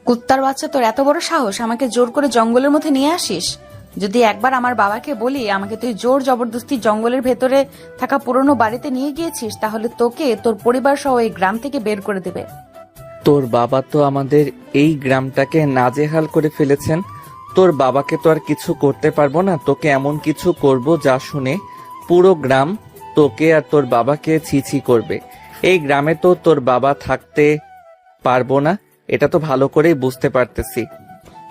কুত্তার বাচ্চা, তোর এত বড় সাহস আমাকে জোর করে জঙ্গলের মধ্যে নিয়ে আসিস? যদি একবার আমার বাবাকে বলি আমাকে তুই জোর জবরদস্তি জঙ্গলের ভেতরে থাকা পুরনো বাড়িতে নিয়ে গিয়েছিস, তাহলে তোকে তোর পরিবার সহ এই গ্রাম থেকে বের করে দেবে। তোর বাবা তো আমাদের এই গ্রামটাকে নাজেহাল করে ফেলেছেন। তোর বাবাকে তো আর কিছু করতে পারবো না। তোকে এমন কিছু করব যা শুনে পুরো গ্রাম তোকে আর তোর বাবাকে ছিছি করবে। এই গ্রামে তো তোর বাবা থাকতে পারবো না, এটা তো ভালো করেই বুঝতে পারতেছি।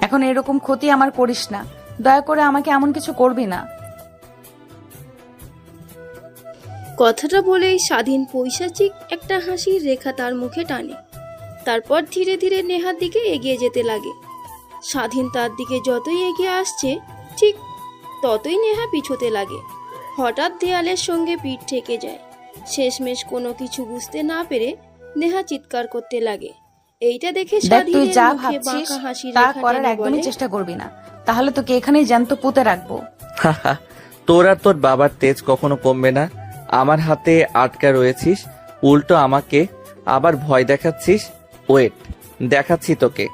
এখন এরকম ক্ষতি আমার করিস না, দয়া করে আমাকে এমন কিছু করবি না। কথাটা বলেই স্বাধীন পৈশাচিক একটা হাসির রেখা তার মুখে টানে। তারপর ধীরে ধীরে নেহার দিকে এগিয়ে যেতে লাগে। স্বাধীন তার দিকে যতই এগিয়ে আসছে ঠিক ততই নেহা পিছোতে লাগে। হঠাৎ দেয়ালের সঙ্গে পিঠ ঠেকে যায়। শেষমেশ কোনো কিছু বুঝতে না পেরে নেহা চিৎকার করতে লাগে। এইটা দেখে দেখ, তুই স্বাধীনের যা মুখে ভাবছিস বাঁকা হাসির তা রেখা করার টেনে একদমই বলে, চেষ্টা করবি না, তাহলে তোকে এখানেই জ্যান্ত পুঁতে রাখবো। হাহা, তোর আর তোর বাবার তেজ কখনো কমবে না। আমার হাতে আটকা রয়েছিস, উল্টো আমাকে আবার ভয় দেখাচ্ছিস। ওয়েট, দেখাচ্ছি তোকে।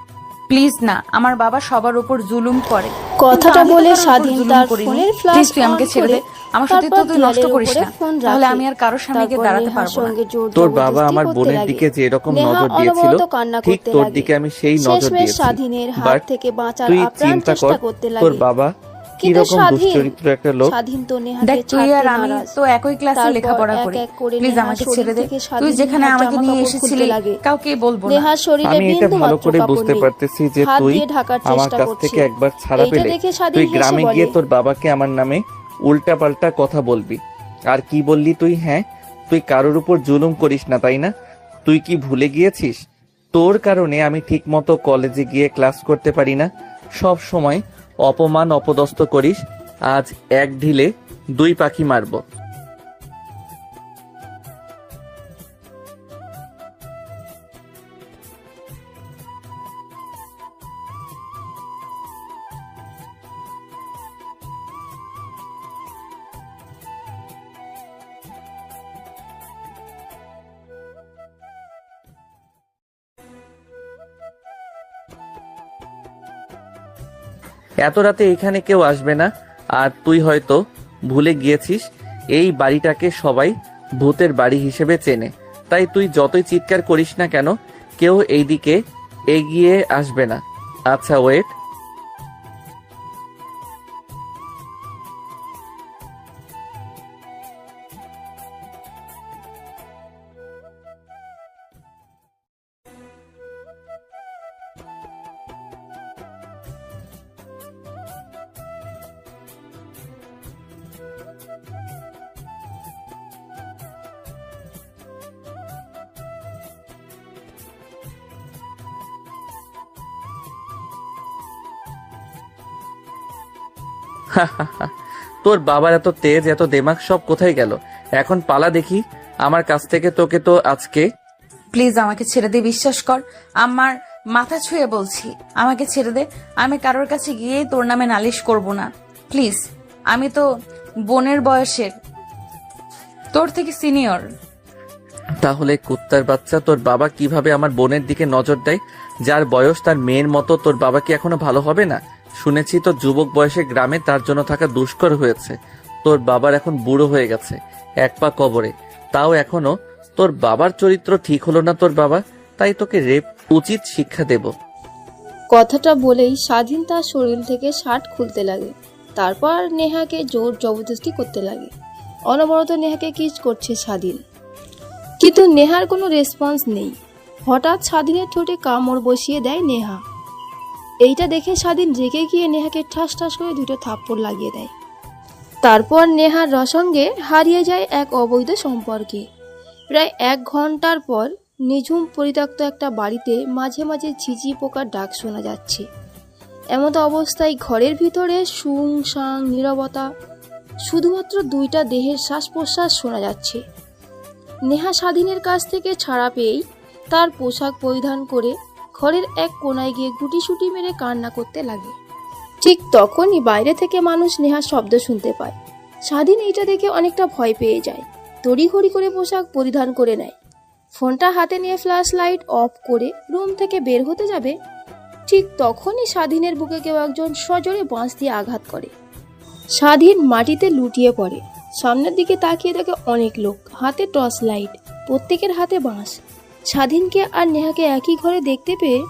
প্লিজ না, আমার বাবা সবার উপর জুলুম করে। কথাটা কিন্তু আমি তো বলে কারোর উপর স্বাধীন জুলুম তার করিনি। ফোনের প্লিজ ফ্ল্যাশ তুই আমাকে অন ছেড়ে করে দে, আমার সত্যি তো তারপর তুই নষ্ট দেয়ালের করিস উপরে না, ফোন তাহলে রাখে। আমি আর কারোর সামনে গিয়ে তারপর দাঁড়াতে নেহার পারবো না। সঙ্গে জোর তোর বাবা জবরদস্তি আমার করতে বোনের লাগে। দিকে যেরকম নেহা নজর দিয়েছিল অনবরত কান্না ঠিক করতে তোর লাগে। দিকে আমি সেই নজর শেষমেশ দিয়েছি। স্বাধীনের হাত বাট থেকে বাঁচার তুই আপ্রাণ চিন্তা কর, চেষ্টা করতে তোর লাগে। বাবা কিন্তু কিরকম দুশ্চরিত্র একটা লোক। স্বাধীন তো নেহাকে দেখ, তুই আর ছাড়তে আমি নারাজ। তো একই ক্লাসে তারপর লেখাপড়া এক করি, এক করে প্লিজ নেহার আমাকে শরীর ছেড়ে দে। থেকে তুই স্বাধীন যেখানে নেহার আমাকে নিয়ে জামাকাপড় এসেছিলি খুলতে লাগে। কাউকে বলবো না। নেহার শরীরে আমি এটা বিন্দু ভালো মাত্র করে কাপড় বুঝতে নেই। পারতেছি যে হাত তুই দিয়ে ঢাকার আমার চেষ্টা কাছ করছে। থেকে একবার ছাড়া এইটা পেলে দেখে স্বাধীন তুই হেসে গ্রামে বলে, গিয়ে তোর বাবাকে আমার নামে উল্টাপাল্টা কথা বলবি। আর কি বললি তুই? হ্যাঁ, তুই কারোর উপর জুলুম করিস না, তাই না? তুই কি ভুলে গিয়েছিস তোর কারণে আমি ঠিক মতো কলেজে গিয়ে ক্লাস করতে পারি না? সব সময় অপমান অপদস্থ করিস। আজ এক ঢিলে দুই পাখি মারবো। এত রাতে এখানে কেউ আসবে না। আর তুই হয়তো ভুলে গিয়েছিস এই বাড়িটাকে সবাই ভূতের বাড়ি হিসেবে চেনে। তাই তুই যতই চিৎকার করিস না কেন কেউ এইদিকে এগিয়ে আসবে না। আচ্ছা ওয়েট। তোর বাবার এত তেজ এত দেমাগ সব কোথায় গেল? এখন পালা দেখি আমার কাছ থেকে। তোকে তো আজকে। প্লিজ আমাকে ছেড়ে দে, বিশ্বাস কর, আমার মাথা ছুঁয়ে বলছি, আমাকে ছেড়ে দে। আমি কারোর কাছে গিয়ে তোর নামে নালিশ করব না, প্লিজ। আমি তো বোনের বয়সের, তোর থেকে সিনিয়র। তাহলে কুত্তার বাচ্চা, তোর বাবা কিভাবে আমার বোনের দিকে নজর দেয়? যার বয়স তার মেয়ের মতো তোর বাবা কি এখনো ভালো হবে না? শুনেছি তো যুবক বয়সে গ্রামে তার জন্য থাকা দুষ্কর হয়েছে। তোর বাবার এখন বুড়ো হয়ে গেছে, এক পা কবরে। তাও এখনো তোর বাবার চরিত্র ঠিক হলো না তোর বাবা। তাই তোকে রেপ উচিত শিক্ষা দেব। কথাটা বলেই স্বাধীন তার শরীর থেকে শার্ট খুলতে লাগে। তারপর নেহাকে জোর জবরদস্তি করতে লাগে। অনবরত নেহাকে কিস করছে স্বাধীন, কিন্তু নেহার কোনো রেসপন্স নেই। হঠাৎ স্বাধীনের ঠোঁটে কামড় বসিয়ে দেয় নেহা। এইটা দেখে স্বাধীন রেগে গিয়ে নেহাকে ঠাস ঠাস করে দুটো থাপ্পড় লাগিয়ে দেয়। তারপর নেহার রসঙ্গে হারিয়ে যায় এক অবৈধ সম্পর্কে। প্রায় 1 ঘন্টার পর নিঝুম পরিত্যক্ত একটা বাড়িতে মাঝে মাঝে ঝিঝি পোকার ডাক শোনা যাচ্ছে। এমতো অবস্থায় ঘরের ভিতরে সুংসাং নীরবতা, শুধুমাত্র 2টা দেহের শ্বাস প্রশ্বাস শোনা যাচ্ছে। নেহা স্বাধীনের কাছ থেকে ছাড়া পেয়েই তার পোশাক পরিধান করে ঘরের এক কোনায় গিয়ে গুটিসুটি মেরে কান্না করতে লাগে। ঠিক তখনই বাইরে থেকে মানুষ নেহার শব্দ শুনতে পায়। স্বাধীন এইটা দেখে অনেকটা ভয় পেয়ে যায়। তড়িঘড়ি করে পোশাক পরিধান করে নেয়। ফোনটা হাতে নিয়ে ফ্ল্যাশ লাইট অফ করে রুম থেকে বের হতে যাবে, ঠিক তখনই স্বাধীনের বুকে কেউ একজন সজোরে বাঁশ দিয়ে আঘাত করে। স্বাধীন মাটিতে লুটিয়ে পড়ে। সামনের দিকে তাকিয়ে দেখে অনেক লোক, হাতে টর্চ লাইট, প্রত্যেকের হাতে বাঁশ। স্বাধীনকে আর নেহাকে একই ঘরে দেখতে পেয়ে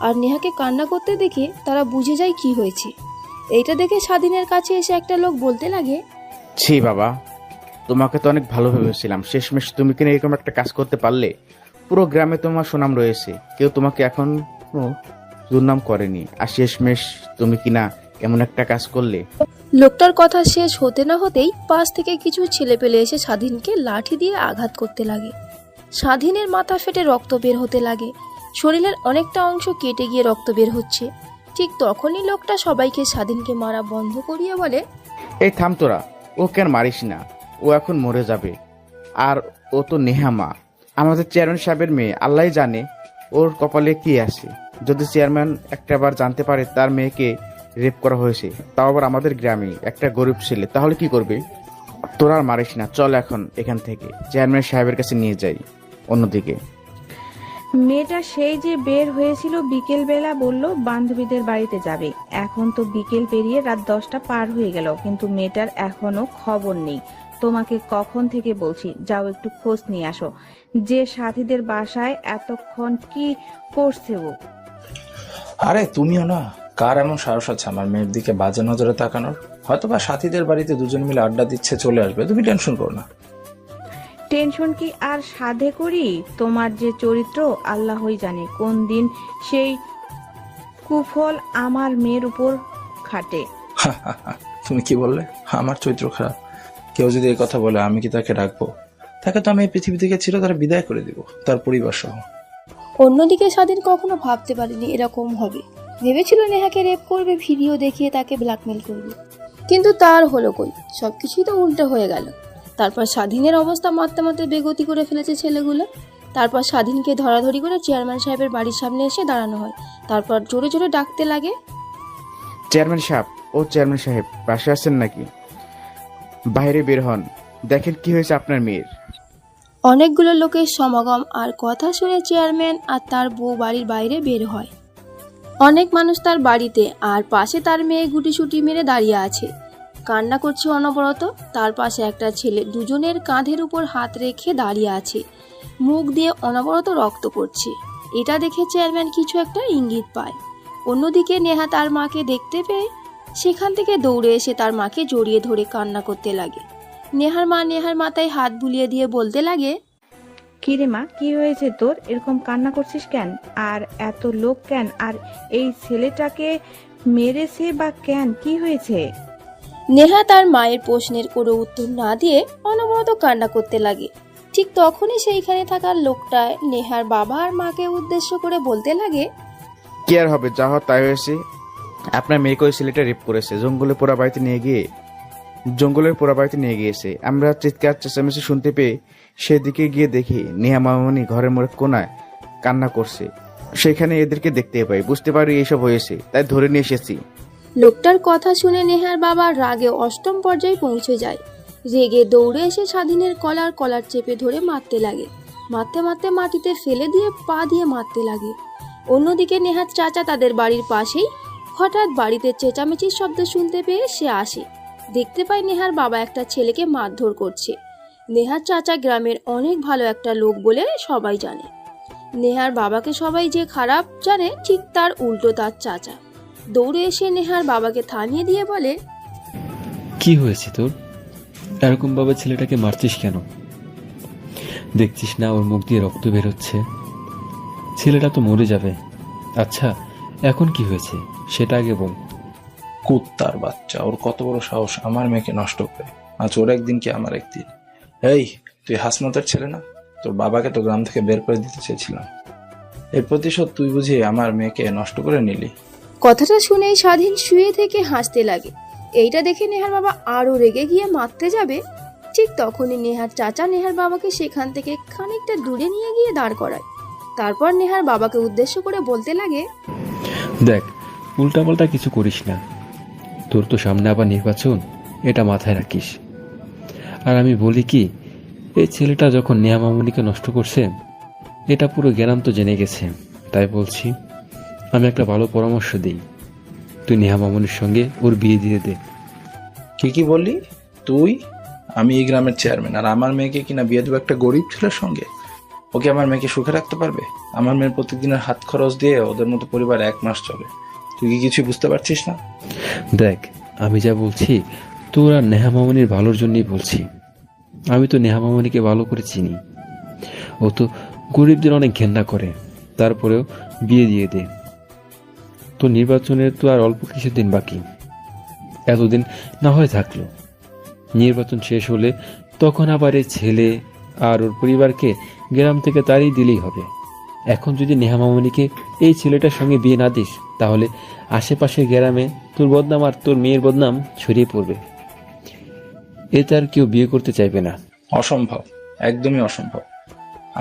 আর নেহাকে কান্না করতে দেখে তারা বুঝে যায় কি হয়েছে। এইটা দেখে স্বাধীনের কাছে এসে একটা লোক বলতে লাগে, ছি বাবা, তোমাকে তো অনেক ভালো ভেবেছিলাম, শেষমেশ তুমি কিনা এরকম একটা কাজ করতে পারলে। পুরো গ্রামে তোমার সুনাম রয়েছে, কেউ তোমাকে এখন দুর্নাম করেনি, আর শেষমেশ তুমি কিনা এমন একটা কাজ করলে। লোকটার কথা শেষ হতে না হতেই পাশ থেকে কিছু ছেলেপেলে এসে স্বাধীনকে লাঠি দিয়ে আঘাত করতে লাগে। স্বাধীনের মাথা ফেটে রক্ত বের হতে লাগে, শরীরের অনেকটা অংশ কেটে গিয়ে রক্ত বের হচ্ছে। ঠিক তখনই লোকটা সবাইকে স্বাধীনকে মারা বন্ধ করিয়ে বলে, এই থাম তোরা, ও কেন মারিস না, ও এখন মরে যাবে। আর ও তো নেহামা, আমাদের চেয়ারম্যান সাহেবের মেয়ে, আল্লাহ জানে ওর কপালে কি আছে। যদি চেয়ারম্যান একটাবার জানতে পারে তার মেয়েকে রেপ করা হয়েছে, তাও আবার আমাদের গ্রামে, একটা গরিব ছেলে, তাহলে কি করবে? তোরা আর মারিস না, চল এখন এখান থেকে চেয়ারম্যান সাহেবের কাছে নিয়ে যাই। অন্যদিকে মেয়েটা সেই যে বের হয়েছিল বিকেল বেলা, বলল বান্ধবীদের বাড়িতে যাবে। এখন তো বিকেল পেরিয়ে রাত 10টা পার হয়ে গেল, কিন্তু মেয়েটার এখনো খবর নেই। তোমাকে কখন থেকে বলছি, যাও একটু খোঁজ নিয়ে আসো যে সাথীদের বাসায় এতক্ষণ কি করছে ও। আরে তুমিও না, কার এমন সাহস আছে আমার মেয়ের দিকে বাজে নজরে তাকানোর? হয়তো বা সাথীদের বাড়িতে দুজন মিলে আড্ডা দিচ্ছে, চলে আসবে, তুমি টেনশন করো না। টেনশন কি আর সাধে করি? তোমার যে চরিত্র আল্লাহই জানে কোন দিন সেই কুফল আমার মেয়ের উপর খাটে। তুমি কি বললে? আমার চরিত্র খারাপ? কেউ যদি এই কথা বলে আমি কি তাকে রাখবো? তাকে তো আমি এই পৃথিবী থেকে চিরতরে বিদায় করে দিব, তার পরিবার সহ। অন্যদিকে স্বাধীন কখনো ভাবতে পারেনি এরকম হবে। ভেবেছিল নেহাকে রেপ করবে, ভিডিও দেখিয়ে তাকে ব্ল্যাকমেল করবে, কিন্তু তার হলো কই, সবকিছুই তো উল্টো হয়ে গেল। তারপর স্বাধীনের অবস্থা মারতে মারতে বেগতি করে ফেলেছে ছেলেগুলো। তারপর স্বাধীনকে ধরাধরি করে চেয়ারম্যান সাহেবের বাড়ির সামনে এসে দাঁড়ানো হয়। তারপর জোরে জোরে ডাকতে লাগে, চেয়ারম্যান সাহেব, ও চেয়ারম্যান সাহেব, পাশে আছেন নাকি? বাইরে বের হন, দেখেন কি হয়েছে আপনার মেয়ের। অনেকগুলো লোকের সমাগম আর কথা শুনে চেয়ারম্যান আর তার বউ বাড়ির বাইরে বের হয়। অনেক মানুষ তার বাড়িতে, আর পাশে তার মেয়ে গুটিসুটি মেরে দাঁড়িয়ে আছে, কান্না করছে অনবরত। তার পাশে একটা ছেলে দুজনের কাঁধের উপর হাত রেখে দাঁড়িয়ে আছে, মুখ দিয়ে অনবরত রক্ত পড়ছে। এটা দেখে চেয়ারম্যান কিছু একটা ইঙ্গিত পায়। অন্যদিকে নেহা তার মাকে দেখতে পেয়ে সেখান থেকে দৌড়ে এসে তার মাকে জড়িয়ে ধরে কান্না করতে লাগে। নেহার মা নেহার মাথায় হাত বুলিয়ে দিয়ে বলতে লাগে, কি রে মা, কি হয়েছে তোর? এরকম কান্না করছিস কেন? আর এত লোক কেন? আর এই ছেলেটাকে মেরেছে বা কেন? কি হয়েছে? নেহা তার মায়ের প্রশ্নের কোনো উত্তর না দিয়ে অনবরত কান্না করতে লাগে। ঠিক তখনই সেইখানে থাকা লোকটা নেহার বাবা আর মাকে উদ্দেশ্য করে বলতে লাগে, কি আর হবে, যা হওয়ার তাই হয়েছে। আপনার মেয়েকে ওই ছেলেটা রেপ করেছে, জঙ্গলের পোড়া বাড়িতে নিয়ে গিয়েছে। আমরা চিৎকার চেঁচামেচি শুনতে পেয়ে সেদিকে গিয়ে দেখি নেহা মামনি ঘরের মোড়ে কোনায় কান্না করছে। সেখানে এদেরকে দেখতে পাই, বুঝতে পারি এইসব হয়েছে, তাই ধরে নিয়ে এসেছি। লোকটার কথা শুনে নেহার বাবা রাগে অষ্টম পর্যায়ে পৌঁছে যায়। রেগে দৌড়ে এসে স্বাধীনের কলার চেপে ধরে মারতে লাগে। মারতে মারতে মাটিতে ফেলে দিয়ে পা দিয়ে মারতে লাগে। অন্যদিকে নেহার চাচা তাদের বাড়ির পাশেই হঠাৎ বাড়িতে চেঁচামেচির শব্দ শুনতে পেয়ে সে আসে। দেখতে পায় নেহার বাবা একটা ছেলেকে মারধর করছে। নেহার চাচা গ্রামের অনেক ভালো একটা লোক বলে সবাই জানে। নেহার বাবাকে সবাই যে খারাপ জানে, ঠিক তার উল্টো তার চাচা দৌড়ে এসে নেহার বাবাকে থামিয়ে দিয়ে বলে, কি হয়েছে তোর? এরকম ভাবে ছেলেটাকে মারছিস কেন? দেখছিস না ওর মুখ দিয়ে রক্ত বেরোচ্ছে? ছেলেটা তো মরে যাবে। আচ্ছা, এখন কি হয়েছে সেটা আগে বল। কুত্তার বাচ্চা, ওর কত বড় সাহস আমার মেয়েকে নষ্ট করে। আজ ওর একদিন কি আমার একদিন। এই, তুই হাসমতের ছেলে না? তোর বাবাকে তো গ্রাম থেকে বের করে দিতে চেয়েছিলাম, এর প্রতিশোধ তুই বুঝিয়ে আমার মেয়েকে নষ্ট করে নিলি। কথাটা শুনেই স্বাধীন শুয়ে থেকে হাসতে লাগে। এইটা দেখে নেহার বাবা আরো রেগে গিয়ে মারতে যাবে। ঠিক তখনই নেহার চাচা নেহার বাবাকে সেখান থেকে খানিকটা দূরে নিয়ে গিয়ে দাঁড় করায়। তারপর নেহার বাবাকে উদ্দেশ্য করে বলতে লাগে, দেখ, উল্টাপাল্টা কিছু করিস না। তোর তো সামনে আবার নির্বাচন, এটা মাথায় রাখিস। আর আমি বলি কি, এই ছেলেটা যখন নেহা মামুনিকে নষ্ট করছে, এটা পুরো গ্রাম তো জেনে গেছে। তাই বলছি, আমি একটা ভালো পরামর্শ দিই, তুই নেহা মামুনের সঙ্গে ওর বিয়ে দিয়ে দে। কি বললি তুই? আমি এই গ্রামের চেয়ারম্যান, আর আমার মেয়েকে কিনা বিয়ে দেবো একটা গরিব ছেলের সঙ্গে? ওকে আমার মেয়েকে সুখে রাখতে পারবে? আমার মেয়ের প্রত্যেকদিনের হাত খরচ দিয়ে ওদের মতো পরিবার 1 মাস চলে। তুই কি কিছু বুঝতে পারছিস না? দেখ, আমি যা বলছি তোর আর নেহা মামুনির ভালোর জন্যই বলছি। আমি তো নেহা মামুনিকে ভালো করে চিনি। ও তো গরিবদের অনেক ঘেন্না করে, তারপরেও বিয়ে দিয়ে দে। তো নির্বাচনের তো আর অল্প কিছুদিন বাকি, এতদিন না হয় থাকলো। নির্বাচন শেষ হলে তখন আবার এই ছেলে আর ওর পরিবারকে গ্রাম থেকে তাড়িয়ে দিলেই হবে। এখন যদি নেহা মামুনিকে এই ছেলেটার সঙ্গে বিয়ে না দিস, তাহলে আশেপাশের গ্রামে তোর বদনাম আর তোর মেয়ের বদনাম ছড়িয়ে পড়বে। এতে আর কেউ বিয়ে করতে চাইবে না। অসম্ভব, একদমই অসম্ভব।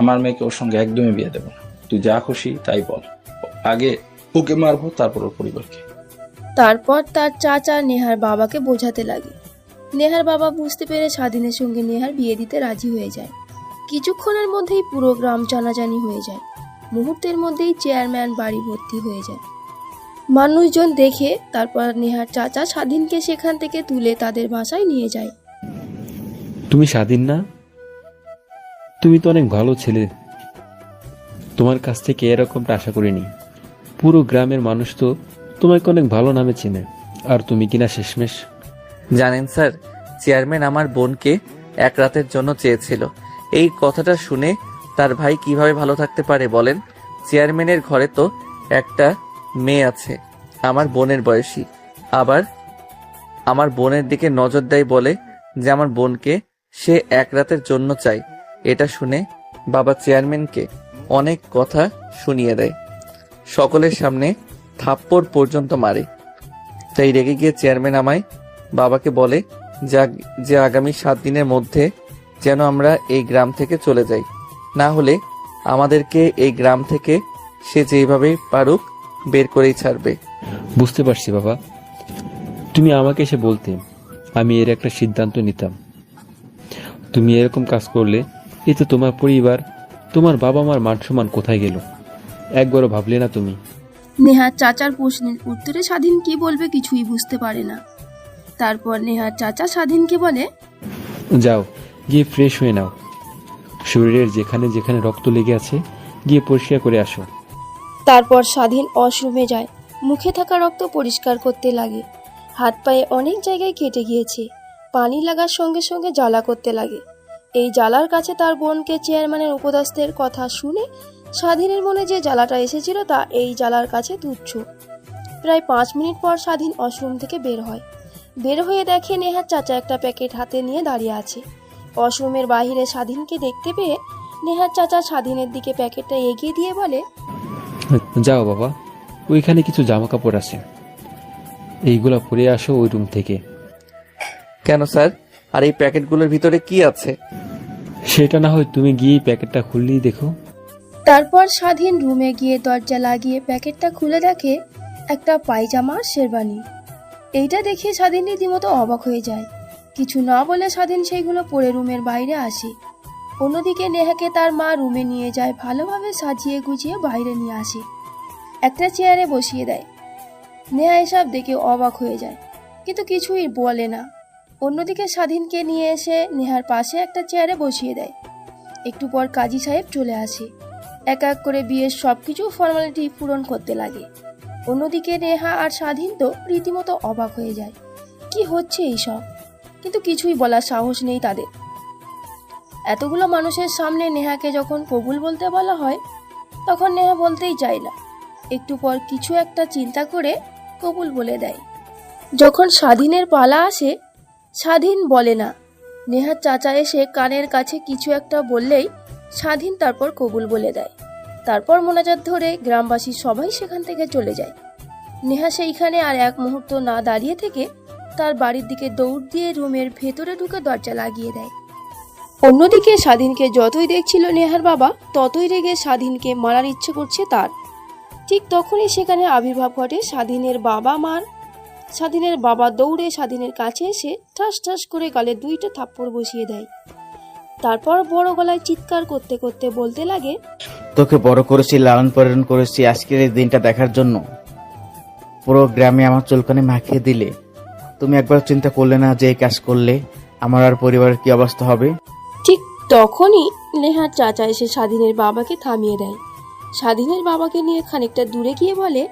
আমার মেয়েকে ওর সঙ্গে একদমই বিয়ে দেবো না। তুই যা খুশি তাই বল, আগে ওকে মারবো, তারপর ওর পরিবারকে। তারপর তার চাচা নেহার বাবাকে বোঝাতে লাগে। নেহার বাবা বুঝতে পেরে স্বাধীনের সঙ্গে নেহার বিয়ে দিতে রাজি হয়ে যায়। কিছুক্ষণের মধ্যেই পুরো গ্রাম জানাজানি হয়ে যায়। মুহূর্তের মধ্যেই চেয়ারম্যান বাড়ি ভর্তি হয়ে যায় মানুষজন দেখে। তারপর নেহার চাচা স্বাধীনকে সেখান থেকে তুলে তাদের বাসায় নিয়ে যায়। তুমি স্বাধীন না? তুমি তো অনেক ভালো ছেলে, তোমার কাছ থেকে এরকমটা আশা করিনি। পুরো গ্রামের মানুষ তো তোমাকে অনেক ভালো নামে চেনে, আর তুমি কিনা শেষমেশ। জানেন স্যার, চেয়ারম্যান আমার বোনকে 1 রাতের জন্য চেয়েছিল। এই কথাটা শুনে তার ভাই কিভাবে ভালো থাকতে পারে বলেন? চেয়ারম্যানের ঘরে তো একটা মেয়ে আছে আমার বোনের বয়সী, আবার আমার বোনের দিকে নজর দেয়, বলে যে আমার বোনকে সে 1 রাতের জন্য চায়। এটা শুনে বাবা চেয়ারম্যানকে অনেক কথা শুনিয়ে দেয়, সকলের সামনে থাপ্পড় পর্যন্ত মারে। তাই রেগে গিয়ে চেয়ারম্যান আমায় বাবাকে বলে যে আগামী 7 দিনের মধ্যে যেন আমরা এই গ্রাম থেকে চলে যাই, না হলে আমাদেরকে এই গ্রাম থেকে সে যেভাবেই পারুক বের করেই ছাড়বে। বুঝতে পারছি বাবা, তুমি আমাকে এসে বলতে আমি এর একটা সিদ্ধান্ত নিতাম। তুমি এরকম কাজ করলে এতে তোমার পরিবার, তোমার বাবা মার মান সম্মান কোথায় গেল? একবারও ভাবলে না তুমি? নেহার চাচার প্রশ্নের উত্তরে স্বাধীন কি বলবে কিছুই বুঝতে পারে না। তারপর নেহার চাচা স্বাধীনকে বলে, যাও গিয়ে ফ্রেশ হয়ে নাও, শরীরের যেখানে যেখানে রক্ত লেগে আছে গিয়ে পরিষ্কার করে আসো। তারপর স্বাধীন ওয়াশরুমে যায়, মুখে থাকা রক্ত পরিষ্কার করতে লাগে। হাত পায়ে অনেক জায়গায় কেটে গিয়েছে। পানি লাগার সঙ্গে সঙ্গে জ্বালা করতে লাগে। এই জ্বালার কাছে তার বোনকে চেয়ারম্যানের উপদেশের কথা শুনে স্বাধীনের মনে যে জ্বালাটা এসেছিল তা এই জ্বালার কাছে তুচ্ছ। প্রায় 5 মিনিট পর স্বাধীন ওয়াশরুম থেকে বের হয়। বের হয়ে দেখে নেহার চাচা একটা প্যাকেট হাতে নিয়ে দাঁড়িয়ে আছে। ওয়াশরুমের বাহিরে স্বাধীনকে দেখতে পেয়ে নেহার চাচা স্বাধীনের দিকে প্যাকেটটা এগিয়ে দিয়ে বলে, যাও বাবা, ওইখানে কিছু জামা কাপড় আছে, এইগুলা পরে আসো ওই রুম থেকে। কেন স্যার? আর এই প্যাকেটগুলোর ভিতরে কি আছে? সেটা না হয় তুমি গিয়ে প্যাকেটটা খুললেই দেখো। তারপর স্বাধীন রুমে গিয়ে দরজা লাগিয়ে প্যাকেটটা খুলে দেখে একটা পায়জামা শেরবানি। এইটা দেখে স্বাধীন রীতিমতো অবাক হয়ে যায়। কিছু না বলে স্বাধীন সেইগুলো পরে রুমের বাইরে আসে। অন্যদিকে নেহাকে তার মা রুমে নিয়ে যায়, ভালোভাবে সাজিয়ে গুছিয়ে বাইরে নিয়ে আসে, একটা চেয়ারে বসিয়ে দেয়। নেহা এসব দেখে অবাক হয়ে যায়, কিন্তু কিছুই বলে না। অন্যদিকে স্বাধীনকে নিয়ে এসে নেহার পাশে একটা চেয়ারে বসিয়ে দেয়। একটু পর কাজী সাহেব চলে আসে, এক এক করে বিয়ের সবকিছু ফর্মালিটি পূরণ করতে লাগে। অন্যদিকে নেহা আর স্বাধীন তো রীতিমতো অবাক হয়ে যায়, কি হচ্ছে এইসব, কিন্তু কিছুই বলার সাহস নেই তাদের। এতগুলো মানুষের সামনে নেহাকে যখন কবুল বলতে বলা হয় তখন নেহা বলতেই চায় না। একটু পর কিছু একটা চিন্তা করে কবুল বলে দেয়। যখন স্বাধীনের পালা আসে স্বাধীন বলে না। নেহার চাচা এসে কানের কাছে কিছু একটা বললেই স্বাধীন তারপর কবুল বলে দেয়। তারপর মোনাজাত ধরে গ্রামবাসী সবাই সেখান থেকে চলে যায়। নেহা সেইখানে আর এক মুহূর্ত না দাঁড়িয়ে থেকে তার বাড়ির দিকে দৌড় দিয়ে রুমের ভেতরে ঢুকে দরজা লাগিয়ে দেয়। অন্যদিকে স্বাধীনকে যতই দেখছিল নেহার বাবা ততই রেগে স্বাধীনকে মারার ইচ্ছে করছে তার। ঠিক তখনই সেখানে আবির্ভাব ঘটে স্বাধীনের বাবা মার। স্বাধীনের বাবা দৌড়ে স্বাধীনের কাছে এসে ঠাস ঠাস করে গালে 2টা থাপ্পড় বসিয়ে দেয়। তারপর বড় গলায় চিৎকার করতে করতে বলতে লাগে, তোকে বড় করেছি, লালন পালন করেছি আজকের এই দিনটা দেখার জন্য। পুরো গ্রামে আমার চুলকানি মাখিয়ে দিলে। তুমি একবার চিন্তা করলে না যে এই কাজ করলে আমার আর পরিবারের কি অবস্থা হবে? ঠিক তখনই নেহার চাচা এসে স্বাধীনের বাবাকে থামিয়ে দেয়। স্বাধীনের বাবাকে নিয়ে খানিকটা দূরে গিয়ে বলে,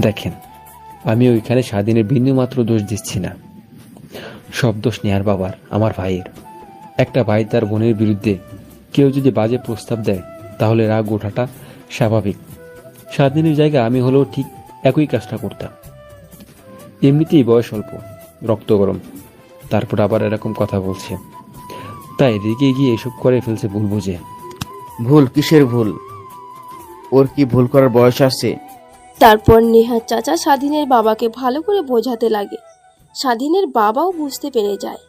দেখেন, আমি ওইখানে স্বাধীনের বিন্দুমাত্র দোষ দিচ্ছি না। সব দোষ নেহার বাবার, আমার ভাইয়ের। একটা ভাই তার বোনের বিরুদ্ধে কেউ যদি বাজে প্রস্তাব দেয় তাহলে রাগ ওঠাটা স্বাভাবিক। স্বাধীনের জায়গায় আমি হলেও ঠিক একই কাজটা করতাম। এমনিতেই বয়স অল্প, রক্ত গরম, তারপর আবার এরকম কথা বলছে, তাই রেগে গিয়ে এসব করে ফেলছে। ভুল বুঝে। ভুল? কিসের ভুল? ওর কি ভুল করার বয়স আছে? তারপর নেহার চাচা স্বাধীনের বাবাকে ভালো করে বোঝাতে লাগে। স্বাধীনের বাবাও বুঝতে পেরে যায়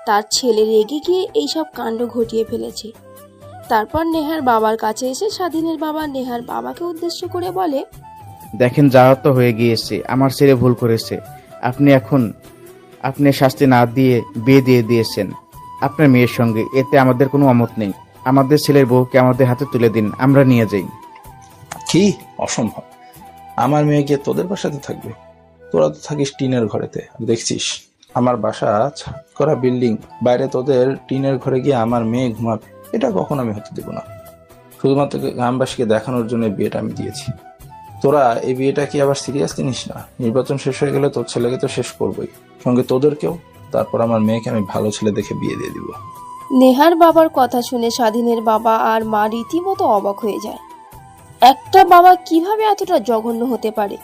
তার ছেলে রেগে গিয়ে এইসব কাণ্ড ঘটিয়ে ফেলেছে। তারপর নেহার বাবার কাছে এসে স্বাধীনের বাবা নেহার বাবাকে উদ্দেশ্য করে বলে, দেখেন, যাওয়া তো হয়ে গিয়েছে, আমার ছেলে ভুল করেছে। আপনি শাস্তি না দিয়ে বিয়ে দিয়ে দিয়েছেন আপনার মেয়ের সঙ্গে, এতে আমাদের কোনো অমত নেই। আমাদের ছেলের বউকে আমাদের হাতে তুলে দিন, আমরা নিয়ে যাই। কি? অসম্ভব। আমার মেয়ে গিয়ে তোদের বাসাতে থাকবে? তোরা তো থাকিস টিনের ঘরেতে, দেখছিস আমার বাসা ছাদ করা বিল্ডিং, বাইরে তোদের টিনের ঘরে গিয়ে আমার মেয়ে ঘুমাবে? এটা কখন আমি হতে দেবো না। শুধুমাত্র গ্রামবাসীকে দেখানোর জন্য বিয়েটা আমি দিয়েছি। তোরা এই বিয়েটা কি আবার সিরিয়াসলি নিস না? নির্বাচন শেষ হয়ে গেলে তোর ছেলেকে তো শেষ করবোই, সঙ্গে তোদেরকেও। তারপর আমার মেয়েকে আমি ভালো ছেলে দেখে বিয়ে দিয়ে দিব। নেহার বাবার কথা শুনে স্বাধীনের বাবা আর মা রীতিমতো অবাক হয়ে যায়। একটা বাবা কিভাবে এতটা জঘন্য হতে পারে?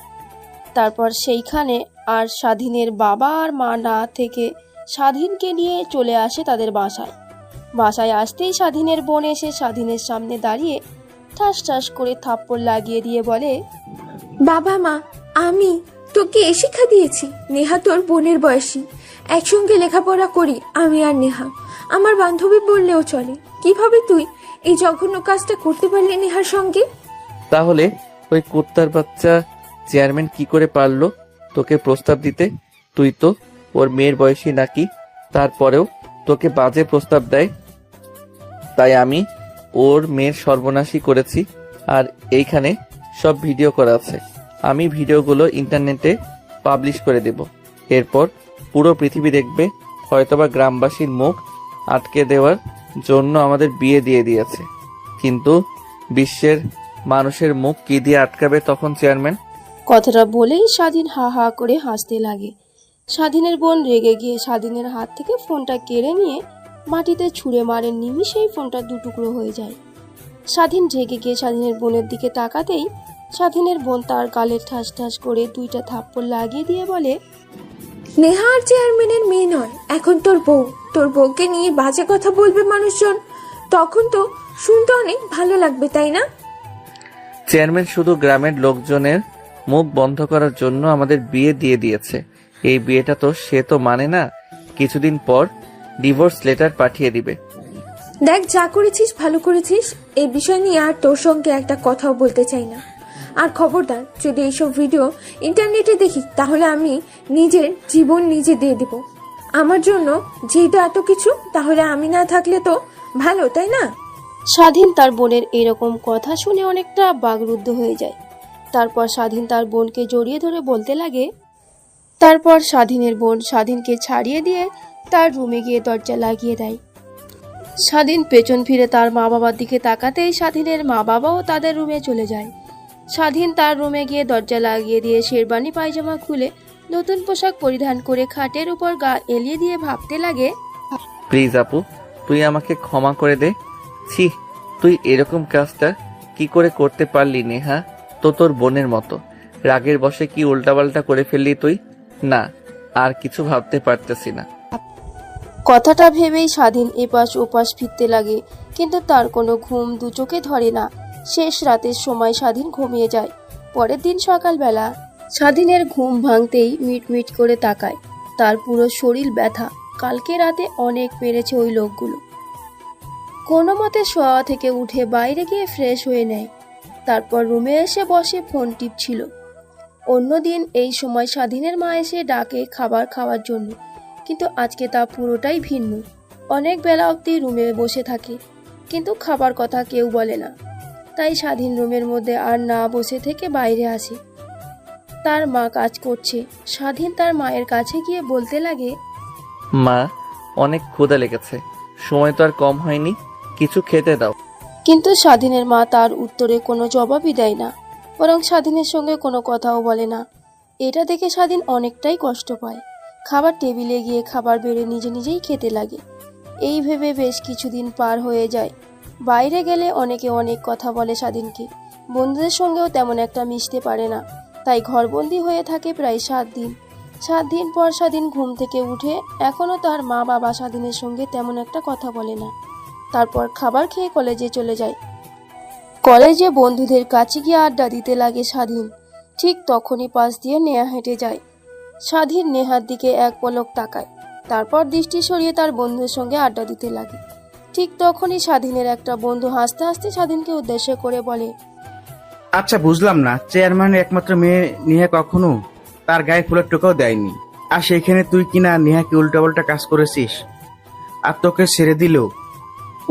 তারপর সেইখানে আর স্বাধীনের বাবা আর মা না থেকে স্বাধীনকে নিয়ে চলে আসে তাদের বাসায়। বাসায় আসতেই স্বাধীনের বোন এসে স্বাধীনের সামনে দাঁড়িয়ে ঠাস ঠাস করে থাপ্পড় লাগিয়ে দিয়ে বলে, বাবা মা, আমি তোকে এ শিক্ষা দিয়েছি? নেহা তোর বোনের বয়সী, একসঙ্গে লেখাপড়া করি আমি আর নেহা, আমার বান্ধবী বললেও চলে। কিভাবে তুই এই জঘন্য কাজটা করতে পারলি নেহার সঙ্গে? তাহলে ওই কুত্তার বাচ্চা চেয়ারম্যান কি করে পারলো তোকে প্রস্তাব দিতে? তুই তো ওর মেয়ের বয়সী নাকি? তারপরেও তোকে বাজে প্রস্তাব দেয়, তাই আমি ওর মেয়ের সর্বনাশী করেছি। আর এইখানে সব ভিডিও করা আছে, আমি ভিডিওগুলো ইন্টারনেটে পাবলিশ করে দেব। এরপর পুরো পৃথিবী দেখবে। হয়তোবা গ্রামবাসীর মুখ আটকে দেওয়ার জন্য আমাদের বিয়ে দিয়ে দিয়েছে, কিন্তু বিশ্বের মানুষের মুখ কি দিয়ে আটকাবে তখন চেয়ারম্যান? কথাটা বলেই স্বাধীন হা হা করে হাসতে লাগে। স্বাধীনের বোন রেগে গিয়ে স্বাধীনের হাত থেকে ফোনটা কেড়ে নিয়ে মাটিতে ছুঁড়ে মারে। নিমিষেই ফোনটা দুটুকরো হয়ে যায়। স্বাধীন রেগে গিয়ে স্বাধীনের বোনের দিকে তাকাতেই স্বাধীনের বোন তার গালে ঠাস ঠাস করে 2টা থাপ্পড় লাগিয়ে দিয়ে বলে, নেহা আর চেয়ারম্যানের মেয়ে নয়, এখন তোর বউ। তোর বউকে নিয়ে বাজে কথা বলবে মানুষজন, তখন তো শুনতে অনেক ভালো লাগবে, তাই না? চেয়ারম্যান শুধু গ্রামের লোকজনের মুখ বন্ধ করার জন্য আমাদের বিয়ে দিয়ে দিয়েছে। এই বিয়েটা তো সে তো মানে না। কিছুদিন পর ডিভোর্স লেটার পাঠিয়ে দিবে। দেখ, যা করেছিস ভালো করেছিস। এই বিষয় নিয়ে আর তোর সঙ্গে একটা কথাও বলতে চাই না। আর খবরদার, যদি এইসব ভিডিও ইন্টারনেটে দেখি তাহলে আমি নিজের জীবন নিজে দিয়ে দেব। আমার জন্য যেহেতু এত কিছু, তাহলে আমি না থাকলে তো ভালো, তাই না? স্বাধীন তার বোনের এরকম কথা শুনে অনেকটা বাকরুদ্ধ হয়ে যায়। তারপর স্বাধীন তার বোনকে জড়িয়ে ধরে বলতে লাগে। তারপর স্বাধীনের বোন স্বাধীনকে ছাড়িয়ে দিয়ে তার রুমে গিয়ে দরজা লাগিয়ে দেয়। স্বাধীন পেছন ফিরে তার মা বাবার দিকে তাকাতেই স্বাধীনের মা বাবাও তাদের রুমে চলে যায়। স্বাধীন তার রুমে গিয়ে দরজা লাগিয়ে দিয়ে শেরবানি পায়জামা খুলে নতুন পোশাক পরিধান করে খাটের উপর গা এলিয়ে দিয়ে ভাবতে লাগে, প্লিজ আপু, তুই আমাকে ক্ষমা করে দে। ছি, তুই এরকম কাজটা কি করে করতে পারলি নেহা? তো তোর বোনের মতো রাগের বশে কি উল্টাপাল্টা করে ফেললি তুই? না, আর কিছু ভাবতে পারতেছি না। কথাটা ভেবেই স্বাধীন এপাশ ওপাশ ফিরতে লাগে, কিন্তু তার কোনো ঘুম দু চোখে ধরে না। শেষ রাতের সময় স্বাধীন ঘুমিয়ে যায়। পরের দিন সকালবেলা স্বাধীনের ঘুম ভাঙতেই মিটমিট করে তাকায়। তার পুরো শরীর ব্যথা। কালকে রাতে অনেক মেরেছে ওই লোকগুলো। কোনো মতে শোয়া থেকে উঠে বাইরে গিয়ে ফ্রেশ হয়ে নেয়। তারপর রুমে এসে বসে ফোন টিপছিল। অন্যদিন এই সময় স্বাধীনের মা এসে ডাকে খাবার খাওয়ার জন্য, কিন্তু আজকে তা পুরোটাই ভিন্ন। অনেক বেলা অবধি রুমে বসে থাকে, কিন্তু খাবার কথা কেউ বলে না। তাই স্বাধীন রুমের মধ্যে আর না বসে থেকে বাইরে আসে। তার মা কাজ করছে। স্বাধীন তার মায়ের কাছে গিয়ে বলতে লাগে, মা, অনেক ক্ষুধা লেগেছে, সময় তো আর কম হয়নি, কিছু খেতে দাও। কিন্তু স্বাধীনের মা তার উত্তরে কোনো জবাবই দেয় না, বরং স্বাধীনের সঙ্গে কোনো কথাও বলে না। এটা দেখে স্বাধীন অনেকটাই কষ্ট পায়। খাবার টেবিলে গিয়ে খাবার বেড়ে নিজে নিজেই খেতে লাগে। এই ভেবে বেশ কিছুদিন পার হয়ে যায়। বাইরে গেলে অনেকে অনেক কথা বলে স্বাধীনকে, বন্ধুদের সঙ্গেও তেমন একটা মিশতে পারে না। তাই ঘরবন্দি হয়ে থাকে প্রায় 7 দিন। 7 দিন পর স্বাধীন ঘুম থেকে উঠে এখনও তার মা বাবা স্বাধীনের সঙ্গে তেমন একটা কথা বলে না। তারপর খাবার খেয়ে কলেজে চলে যায়। কলেজে বন্ধুদের কাছে গিয়ে আড্ডা দিতে লাগে স্বাধীন। ঠিক তখনই পাশ দিয়ে নেহা হেঁটে যায়। স্বাধীন নেহার দিকে এক পলক তাকায়, তারপর দৃষ্টি সরিয়ে তার বন্ধুর সঙ্গে আড্ডা দিতে লাগে। ঠিক তখনই স্বাধীনের একটা বন্ধু হাসতে হাসতে স্বাধীনকে উদ্দেশ্য করে বলে, আচ্ছা, বুঝলাম না, চেয়ারম্যানের একমাত্র মেয়ে নেহা কখনো তার গায়ে ফুলের টোকাও দেয়নি, আর সেইখানে তুই কিনা নেহাকে উল্টাপাল্টা কাজ করেছিস, আর তোকে ছেড়ে দিল,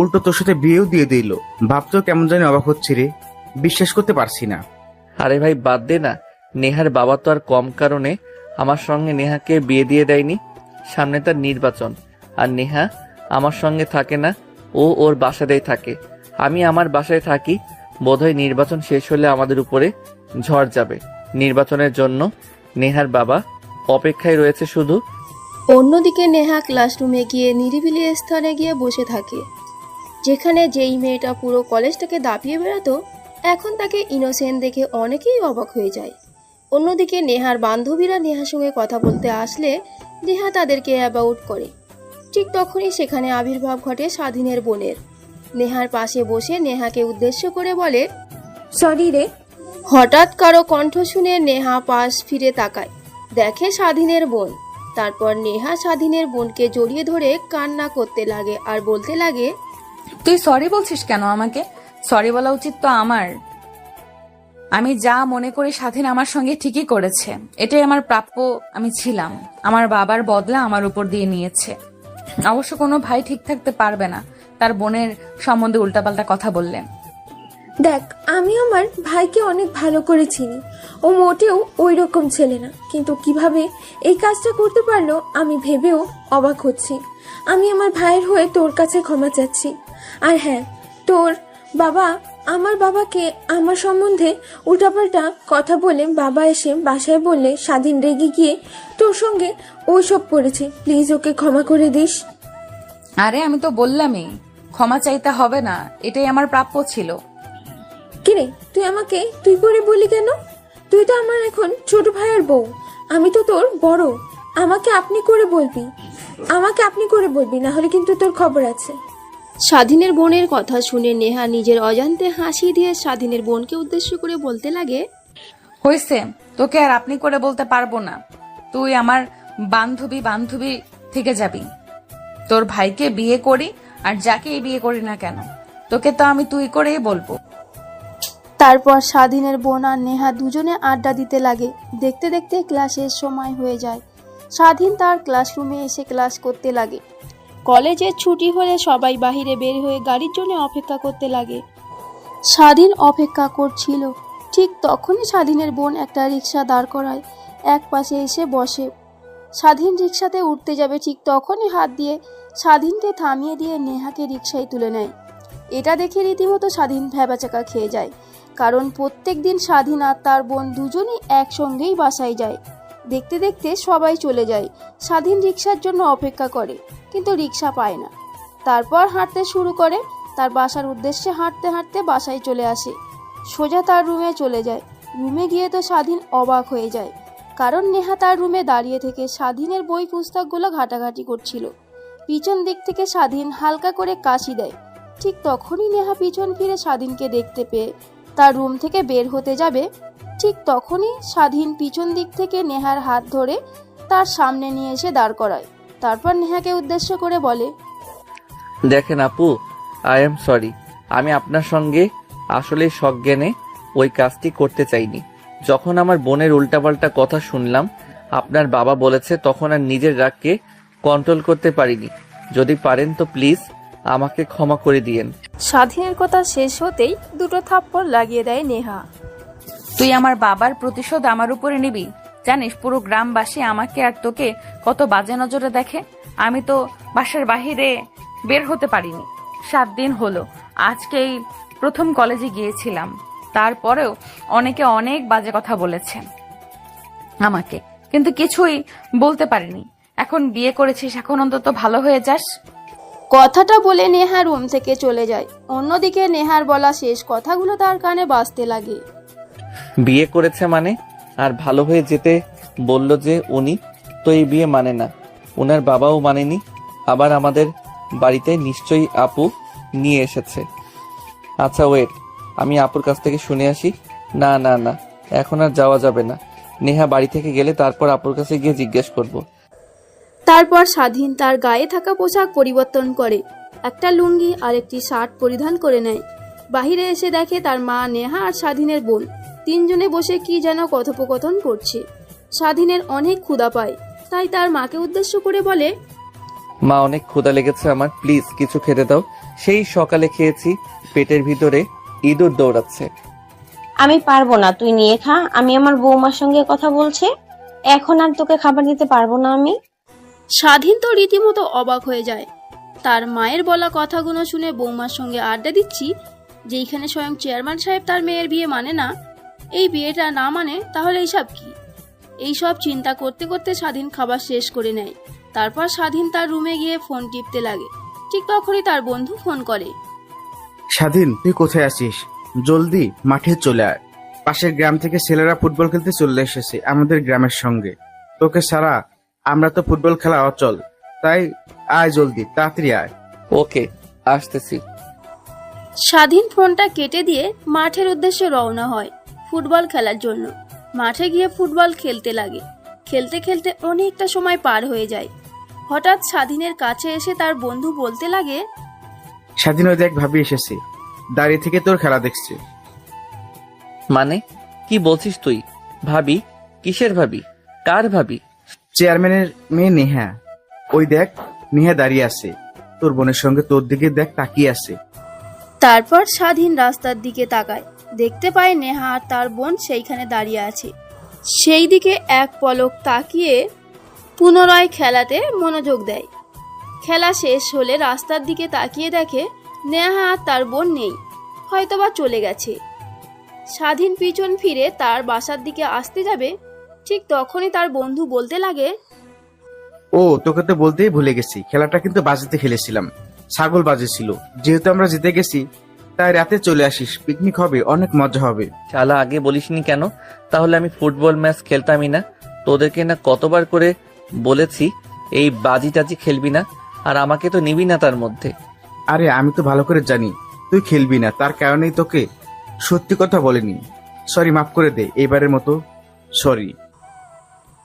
উল্টো তোর সাথে বিয়েও দিয়ে দিল। ভাবতেও কেমন জানি অবাক হচ্ছে রে, বিশ্বাস করতে পারছি না। আরে ভাই বাদ দে না, নেহার বাবা তো আর কম কারণে আমার সঙ্গে নেহাকে বিয়ে দিয়ে দেয়নি। সামনে তার নির্বাচন, আর নেহা আমার সঙ্গে থাকে না, ও ওর বাসাতেই থাকে, আমি আমার বাসায় থাকি। বোধহয় নির্বাচন শেষ হলে আমাদের উপরে ঝড় যাবে। নির্বাচনের জন্য নেহার বাবা অপেক্ষায় রয়েছে শুধু। অন্যদিকে নেহা ক্লাসরুমে গিয়ে নিরিবিলি স্থানে গিয়ে বসে থাকে, যেখানে যেই মেয়েটা পুরো কলেজটাকে দাপিয়ে বেড়াতো, এখন তাকে ইনোসেন্ট দেখে অনেকেই অবাক হয়ে যায়। অন্যদিকে নেহার বান্ধবীরা নেহার সঙ্গে কথা বলতে আসলে নেহা তাদেরকে অ্যাবাউট করে। ঠিক তখনই সেখানে আবির্ভাব ঘটে স্বাধীনের বোনের। নেহার পাশে বসে নেহাকে উদ্দেশ্য করে বলে, সরি রে। হঠাৎ কারো কণ্ঠ শুনে নেহা পাশ ফিরে তাকায়, দেখে স্বাধীনের বোন। তারপর নেহা স্বাধীনের বোনকে জড়িয়ে ধরে কান্না করতে লাগে আর বলতে লাগে, তুই সরি বলছিস কেন আমাকে? সরি বলা উচিত তো আমার। আমি যা মনে করি স্বাধীন আমার সঙ্গে ঠিকই করেছে, এটাই আমার প্রাপ্য। আমি ছিলাম, আমার বাবার বদলা আমার উপর দিয়ে নিয়েছে। অবশ্য কোনো ভাই ঠিক থাকতে পারবে না তার বোনের সম্বন্ধে উল্টাপাল্টা কথা বললেন। দেখ, আমি আমার ভাইকে অনেক ভালো করে চিনি। ও মোটেও ওই রকম ছেলে না, কিন্তু কিভাবে এই কাজটা করতে পারলো আমি ভেবেও অবাক হচ্ছি। আমি আমার ভাইয়ের হয়ে তোর কাছে ক্ষমা চাচ্ছি। আর হ্যাঁ, তোর বাবা আমার বাবাকে আমার সম্বন্ধে উল্টাপাল্টা কথা বলে বাবা এসে বাসায় বললে স্বাধীন রেগে গিয়ে তোর সঙ্গে ওইসব করেছে। প্লিজ ওকে ক্ষমা করে দিস। আরে আমি তো বললামই ক্ষমা চাইতে হবে না, এটাই আমার প্রাপ্য ছিল। কিরে, তুই আমাকে তুই করে বলি কেন? তুই তো আমার এখন ছোট ভাইয়ের বউ, আমি তো তোর বড়। আমাকে আপনি করে বলবি, না হলে কিন্তু তোর খবর আছে। স্বাধীনের বোনের কথা শুনে নেহা নিজের অজান্তে হাসি দিয়ে স্বাধীনের বোনকে উদ্দেশ্য করে বলতে লাগে, হয়েছে, তোকে আর আপনি করে বলতে পারবো না। তুই আমার বান্ধবী থেকে যাবি। তোর ভাইকে বিয়ে করি আর যাকেই বিয়ে করি না কেন, তোকে তো আমি তুই করেই বলবো। তারপর স্বাধীনের বোন আর নেহা দুজনে আড্ডা দিতে লাগে। দেখতে দেখতে ক্লাসের সময় হয়ে যায়। স্বাধীন তার ক্লাসরুমে এসে ক্লাস করতে লাগে। কলেজের ছুটি হলে সবাই বাহিরে বের হয়ে গাড়ির জন্য অপেক্ষা করতে লাগে। স্বাধীন অপেক্ষা করছিল। ঠিক তখনই স্বাধীনের বোন একটা রিক্সা দাঁড় করায়, এক পাশে এসে বসে। স্বাধীন রিক্সাতে উঠতে যাবে, ঠিক তখনই হাত দিয়ে স্বাধীনকে থামিয়ে দিয়ে নেহাকে রিক্সায় তুলে নেয়। এটা দেখে রীতিমতো স্বাধীন ভ্যাবাচাকা খেয়ে যায়, কারণ প্রত্যেক দিন স্বাধীন আর তার বোন দুজনই একসঙ্গেই বাসায় যায়। দেখতে দেখতে সবাই চলে যায়। স্বাধীন রিক্সার জন্য অপেক্ষা করে, কিন্তু রিক্সা পায় না। তারপর হাঁটতে শুরু করে। তার বাসার উদ্দেশ্যে হাঁটতে হাঁটতে বাসায় চলে আসে। সোজা তার রুমে চলে যায়। রুমে গিয়ে তো স্বাধীন অবাক হয়ে যায়, কারণ নেহা তার রুমে দাঁড়িয়ে থেকে স্বাধীনের বই পুস্তকগুলো ঘাটাঘাটি করছিল। পিছন দিক থেকে স্বাধীন হালকা করে কাশি দেয়। ঠিক তখনই নেহা পিছন ফিরে স্বাধীনকে দেখতে পেয়ে তার রুম থেকে বের হতে যাবে। ঠিক তখনই স্বাধীন পিছন দিক থেকে নেহার হাত ধরে তার সামনে নিয়ে এসে দাঁড় করায়। তারপর নেহাকে উদ্দেশ্য করে বলে, দেখেন আপু, আই এম সরি, আমি আপনার সঙ্গে আসলে সজ্ঞানে ওই কাজটি করতে চাইনি। যখন আমার বোনের উল্টাপাল্টা কথা শুনলাম আপনার বাবা বলেছে, তখন আর নিজের রাগকে কন্ট্রোল করতে পারিনি। যদি পারেন তো প্লিজ আমাকে ক্ষমা করে দিয়েন। স্বাধীনের কথা শেষ হতেই দুটো থাপ্পড় লাগিয়ে দেয় নেহা। তুই আমার বাবার প্রতিশোধ আমার উপরে নিবি? জানিস পুরো গ্রামবাসী আমাকে আর তোকে কত বাজে নজরে দেখে। আমি তো বাসার বাহিরে বের হতে পারিনি 7 দিন হলো। আজকেই প্রথম কলেজে গিয়েছিলাম, তারপরেও অনেকে অনেক বাজে কথা বলেছে আমাকে, কিন্তু কিছুই বলতে পারিনি। এখন বিয়ে করেছিস, এখন অন্তত ভালো হয়ে যাস। কথাটা বলে নেহা রুম থেকে চলে যায়। অন্যদিকে নেহার বলা শেষ কথাগুলো তার কানে বাজতে লাগে। বিয়ে করেছে মানে? আর ভালো হয়ে যেতে বলল যে উনি, তো এই বিয়ে মানে না, ওনার বাবাও মানেনি। আবার আমাদের বাড়িতে নিশ্চয়ই আপু নিয়ে এসেছে। আচ্ছা ওয়েট, আমি আপুর কাছ থেকে শুনে আসি। না না না, এখন আর যাওয়া যাবে না। নেহা বাড়ি থেকে গেলে তারপর আপুর কাছে গিয়ে জিজ্ঞেস করব। তারপর স্বাধীন তার গায়ে থাকা পোশাক পরিবর্তন করে একটা লুঙ্গি আর একটি শার্ট পরিধান করে নেয়। বাহিরে এসে দেখে তার মা, নেহা আর স্বাধীনের বোন তিনজনে বসে কি যেন কথোপকথন করছে। স্বাধীনের অনেক ক্ষুধা পায়, তাই তার মাকে উদ্দেশ্য করে বলে, মা অনেক ক্ষুধা লেগেছে আমার, প্লিজ কিছু খেতে দাও। সেই সকালে খেয়েছি, পেটের ভিতরে ইঁদুর দৌড়াচ্ছে। আমি পারবো না, তুই নিয়ে খা। আমি আমার বৌমার সঙ্গে কথা বলছি, এখন আর তোকে খাবার দিতে পারবো না আমি। স্বাধীন তো রীতিমতো অবাক হয়ে যায়। তার মায়ের বলা কথাগুলো শুনে বৌমার সঙ্গে আড্ডা দিচ্ছি, যেইখানে স্বয়ং চেয়ারম্যান সাহেব তার মেয়ের বিয়ে মানে না, এই বিয়েটা না মানে তাহলে এইসব কি? এইসব চিন্তা করতে করতে স্বাধীন খাবার শেষ করে নেয়। তারপর স্বাধীন তার রুমে গিয়ে ফোন টিপতে লাগে। ঠিক তখনই তার বন্ধু ফোন করে। স্বাধীন, তুই কোথায় আছিস? জলদি মাঠে চলে আয়। পাশের গ্রাম থেকে ছেলেরা ফুটবল খেলতে চলে এসেছে আমাদের গ্রামের সঙ্গে। তোকে ছাড়া আমরা তো ফুটবল খেলা অচল, তাই আয় জলদি, তাড়াতাড়ি আয়। ওকে, আসতেছি। স্বাধীন ফোনটা কেটে দিয়ে মাঠের উদ্দেশ্যে রওনা হয় ফুটবল খেলার জন্য। মাঠে গিয়ে ফুটবল খেলতে লাগে। খেলতে খেলতে অনেকটা সময় পার হয়ে যায়। হঠাৎ স্বাধীনের কাছে এসে তার বন্ধু বলতে লাগে, স্বাধীন, ওই দেখ ভাবি এসেছে, দাঁড়িয়ে থেকে তোর খেলা দেখছে। মানে কি বলছিস তুই? ভাবি? কিসের ভাবি? কার ভাবি? চেয়ারম্যানের মেয়ে নেহা। ওই দেখ, নেহা দাঁড়িয়ে আছে, তোর বোনের সঙ্গে তোর দিকে দেখ তাকিয়ে আছে। তারপর স্বাধীন রাস্তার দিকে তাকায়, দেখতে পায় নেহা আর তার বোন সেইখানে দাঁড়িয়ে আছে। সেই দিকে এক পলক তাকিয়ে পুনরায় খেলাতে মনোযোগ দেয়। খেলা শেষ হলে রাস্তার দিকে তাকিয়ে দেখে নেহা আর তার বোন নেই, হয়তোবা চলে গেছে। স্বাধীন পিছন ফিরে তার বাসার দিকে আসতে যাবে, ঠিক তখনই তার বন্ধু বলতে লাগে, ও, তোকে তো বলতেই ভুলে গেছি, খেলাটা কিন্তু বাজিতে খেলেছিলাম, ছাগল বাজি ছিল। যেহেতু আমরা জিতে গেছি, তাই রাতে চলে আসিস, পিকনিক হবে, অনেক মজা হবে। শালা আগে বলিসনি কেন? তাহলে আমি ফুটবল ম্যাচ খেলতামই না। তোদেরকে না কতবার করে বলেছি এই বাজি টাজি খেলবি না, আর আমাকে তো নিবি না তার মধ্যে। আরে আমি তো ভালো করে জানি তুই খেলবি না, তার কারণেই তোকে সত্যি কথা বলিনি। সরি, মাফ করে দে, এবারের মতো সরি।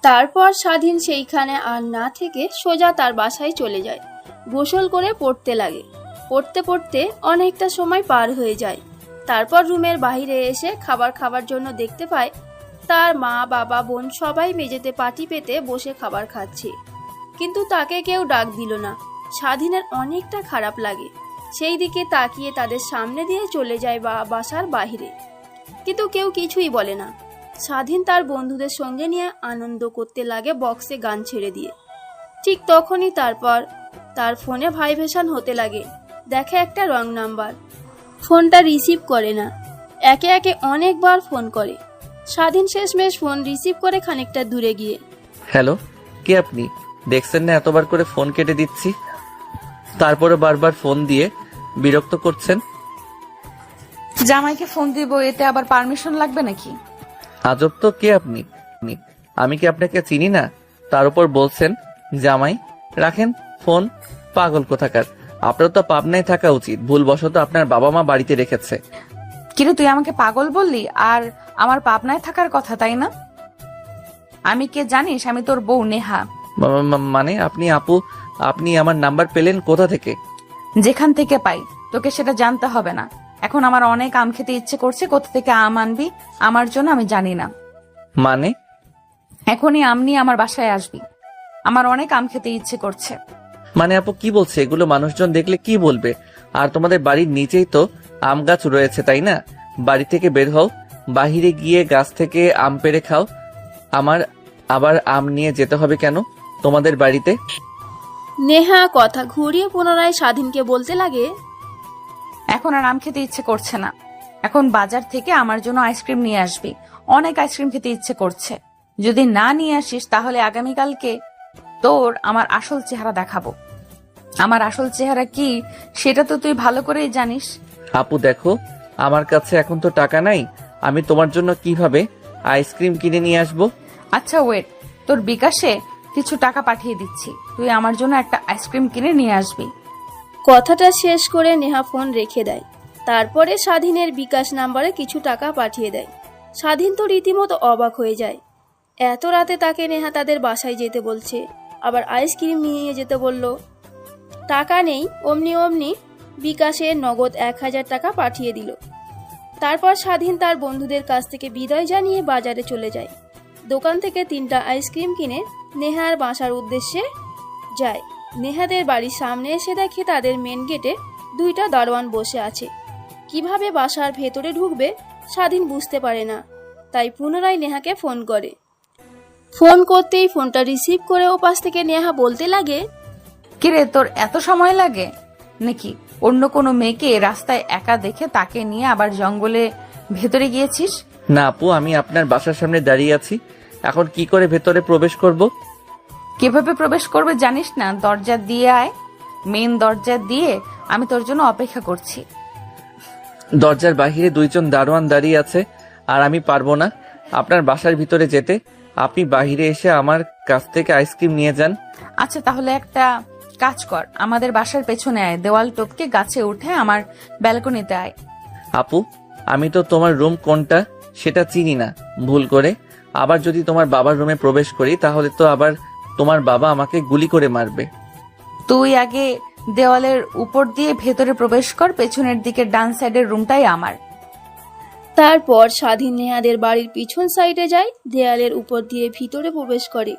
তারপর স্বাধীন সেইখানে আর না থেকে সোজা তার বাসায় চলে যায়। গোসল করে পড়তে লাগে। পড়তে পড়তে অনেকটা সময় পার হয়ে যায়। তারপর রুমের বাইরে এসে খাবার খাবার জন্য দেখতে পায় তার মা, বাবা, বোন সবাই মেঝেতে পাটি পেতে বসে খাবার খাচ্ছে, কিন্তু তাকে কেউ ডাক দিল না। স্বাধীনের অনেকটা খারাপ লাগে। সেই দিকে তাকিয়ে তাদের সামনে দিয়ে চলে যায় বাসার বাহিরে, কিন্তু কেউ কিছুই বলে না। স্বাধীন তার বন্ধুদের সঙ্গে নিয়ে আনন্দ করতে লাগে বক্সে গান ছেড়ে দিয়ে। ঠিক তখনই তারপর তার ফোনে ভাইব্রেশন হতে লাগে। দেখে একটা রং নাম্বার। ফোনটা রিসিভ করে না, একে একে অনেকবার ফোন করে। স্বাধীন শেষমেশ ফোন রিসিভ করে খানিকটা দূরে গিয়ে, হ্যালো, কে আপনি? দেখছেন না এতবার করে ফোন কেটে দিচ্ছি, তারপরে বারবার ফোন দিয়ে বিরক্ত করছেন। জামাইকে ফোন দিব, এতে আবার পারমিশন লাগবে নাকি? আজব তো, কে আপনি? আমি কি আপনাকে চিনি না? তার উপর বলছেন জামাই। রাখেন ফোন, পাগল কোথাকার। আপনার তো পাবনায় থাকা উচিত, ভুলবশত আপনার বাবা মা বাড়িতে রেখেছে। কিন্তু তুই আমাকে পাগল বললি, আর আমার পাবনায় থাকার কথা, তাই না? আমি কে জানিস? আমি তোর বউ নেহা। মানে আপনি আপু, আপনি আমার নাম্বার পেলেন কোথা থেকে? যেখান থেকে পাই, তোকে সেটা জানতে হবে না। এখন আমার অনেক আম খেতে ইচ্ছে করছে, কোথা থেকে আম আনবি আমার জন্য আমি জানি না। মানে? এখনই আম নিয়ে আমার বাসায় আসবি, আমার অনেক আম খেতে ইচ্ছে করছে। মানে আপু কি বলছে এগুলো? মানুষজন দেখলে কি বলবে? আর তোমাদের বাড়ির নিচেই তো আম গাছ রয়েছে, তাই না? বাড়ি থেকে বের হও, বাহিরে গিয়ে গাছ থেকে আম পেড়ে খাও। আমার আবার আম নিয়ে যেতে হবে কেন তোমাদের বাড়িতে? নেহা কথা ঘুরিয়ে পুনরায় স্বাধীনকে বলতে লাগে, এখন আর আম খেতে ইচ্ছে করছে না। এখন বাজার থেকে আমার জন্য আইসক্রিম নিয়ে আসবি। অনেক আইসক্রিম খেতে ইচ্ছে করছে। যদি না নিয়ে আসিস তাহলে আগামীকালকে তোর আমার আসল চেহারা দেখাবো। আমার আসল চেহারা কি সেটা তো তুই ভালো করেই জানিস। আপু দেখো, আমার কাছে এখন তো টাকা নাই, আমি তোমার জন্য কিভাবে আইসক্রিম কিনে নিয়ে আসবো? আচ্ছা ওয়েট, তোর বিকাশে কিছু টাকা পাঠিয়ে দিচ্ছি, তুই আমার জন্য একটা আইসক্রিম কিনে নিয়ে আসবি। কথাটা শেষ করে নেহা ফোন রেখে দেয়। তারপরে স্বাধীনের বিকাশ নাম্বারে কিছু টাকা পাঠিয়ে দেয়। স্বাধীন তো রীতিমতো অবাক হয়ে যায়। এত রাতে তাকে নেহা তাদের বাসায় যেতে বলছে, আবার আইসক্রিম নিয়ে যেতে বলল। টাকা নেই, অমনি অমনি বিকাশে নগদ 1000 টাকা পাঠিয়ে দিল। তারপর স্বাধীন তার বন্ধুদের কাছ থেকে বিদায় জানিয়ে বাজারে চলে যায়। দোকান থেকে 3টা আইসক্রিম কিনে নেহার বাসার উদ্দেশ্যে যায়। নেহাদের বাড়ির সামনে এসে দেখে তাদের মেন গেটে 2টা দারোয়ান বসে আছে। কিভাবে বাসার ভেতরে ঢুকবে স্বাধীন বুঝতে পারে না, তাই পুনরায় নেহাকে ফোন করে। ফোন করতেই ফোনটা রিসিভ করে ওপাশ থেকে নেহা বলতে লাগে, কিরে তোর এত সময় লাগে নাকি? অন্য কোনো মেয়েকে রাস্তায় একা দেখে তাকে নিয়ে আবার জঙ্গলে ভেতরে গিয়েছিস? না আপু, আমি আপনার বাসার সামনে দাঁড়িয়ে আছি, এখন কি করে ভেতরে প্রবেশ করব? কিভাবে প্রবেশ করবে জানিস না? দরজা দিয়ে আয়, মেন দরজা দিয়ে। আমি তোর জন্য অপেক্ষা করছি। দরজার বাহিরে 2জন দারোয়ান দাঁড়িয়ে আছে, আর আমি পারবো না আপনার বাসার ভিতরে যেতে। আপনি বাহিরে এসে আমার কাছ থেকে আইসক্রিম নিয়ে যান। আচ্ছা তাহলে একটা কাজ কর, আমাদের বাসার পেছনে আয়, দেওয়াল টপকে গাছে উঠে আমার ব্যালকনিতে আয়। আপু, আমি তো তোমার রুম কোনটা সেটা চিনি না, ভুল করে আবার যদি তোমার বাবার রুমে প্রবেশ করি তাহলে তো আবার তোমার বাবা আমাকে গুলি করে মারবে। তুই আগে দেওয়ালের উপর দিয়ে ভেতরে প্রবেশ কর, পেছনের দিকে ডান সাইডের রুমটাই আমার। তারপর স্বাধীন নেহাদের বাড়ির পিছন সাইডে যায়, দেয়ালের উপর দিয়ে ভিতরে প্রবেশ করে।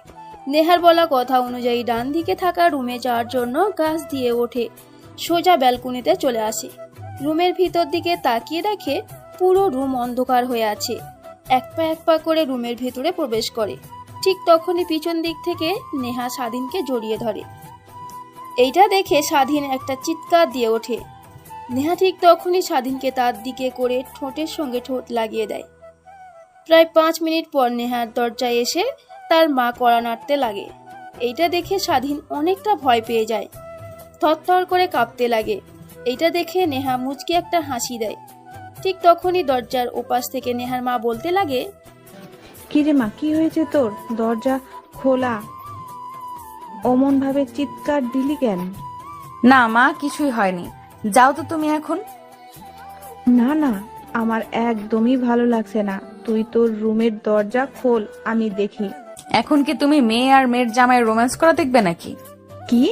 নেহার বলা কথা অনুযায়ী ডান দিকে থাকা রুমে যাওয়ার জন্য গাছ দিয়ে ওঠে, সোজা ব্যালকনিতে চলে আসে। রুমের ভিতর দিকে তাকিয়ে দেখে পুরো রুম অন্ধকার হয়ে আছে। এক পা করে রুমের ভেতরে প্রবেশ করে। ঠিক তখনই পিছন দিক থেকে নেহা স্বাধীনকে জড়িয়ে ধরে। এইটা দেখে স্বাধীন একটা চিৎকার দিয়ে ওঠে। নেহা ঠিক তখনই স্বাধীনকে তার দিকে করে ঠোঁটের সঙ্গে ঠোঁট লাগিয়ে দেয়। প্রায় 5 মিনিট পর নেহার দরজায় এসে তার মা কড়া নাড়তে লাগে। এইটা দেখে স্বাধীন অনেকটা ভয় পেয়ে যায়, থরথর করে কাঁপতে লাগে। এইটা দেখে নেহা মুচকি একটা হাসি দেয়। ঠিক তখনই দরজার ওপাশ থেকে নেহার মা বলতে লাগে, কিরে মা, কি হয়েছে তোর? দরজা খোলা, অমন ভাবে চিৎকার দিলি কেন? না মা, কিছুই হয়নি, যাও তো তুমি এখন। না না, আমার একদমই ভালো লাগছে না। তুই তোর রুমের দরজা খোল, আমি দেখি। এখন কি তুমি মেয়ে আর মেয়ের জামাই রোম্যান্স করা দেখবে নাকি? কি?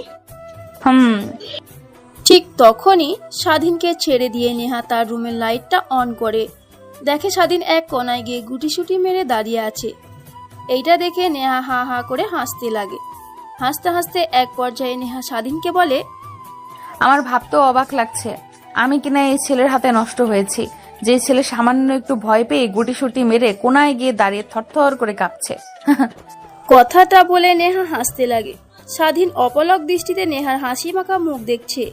ঠিক তখনই স্বাধীনকে ছেড়ে দিয়ে নেহা তার রুমের লাইটটা অন করে। দেখে স্বাধীন এক কোনায় গিয়ে গুটিসুটি মেরে দাঁড়িয়ে আছে। এইটা দেখে নেহা হা হা করে হাসতে লাগে। হাসতে হাসতে এক পর্যায়ে নেহা স্বাধীনকে বলে, আমার ভাবতেও অবাক লাগছে, আমি কিনা এই ছেলের হাতে নষ্ট হয়েছি, যে ছেলে সামান্য একটু ভয় পেয়ে গুটিসুটি মেরে কোনায় গিয়ে দাঁড়িয়ে থরথর করে কাঁপছে। কথাটা বলে নেহা হাসতে লাগে। স্বাধীন অপলক দৃষ্টিতে নেহার হাসি মাখা মুখ দেখছে।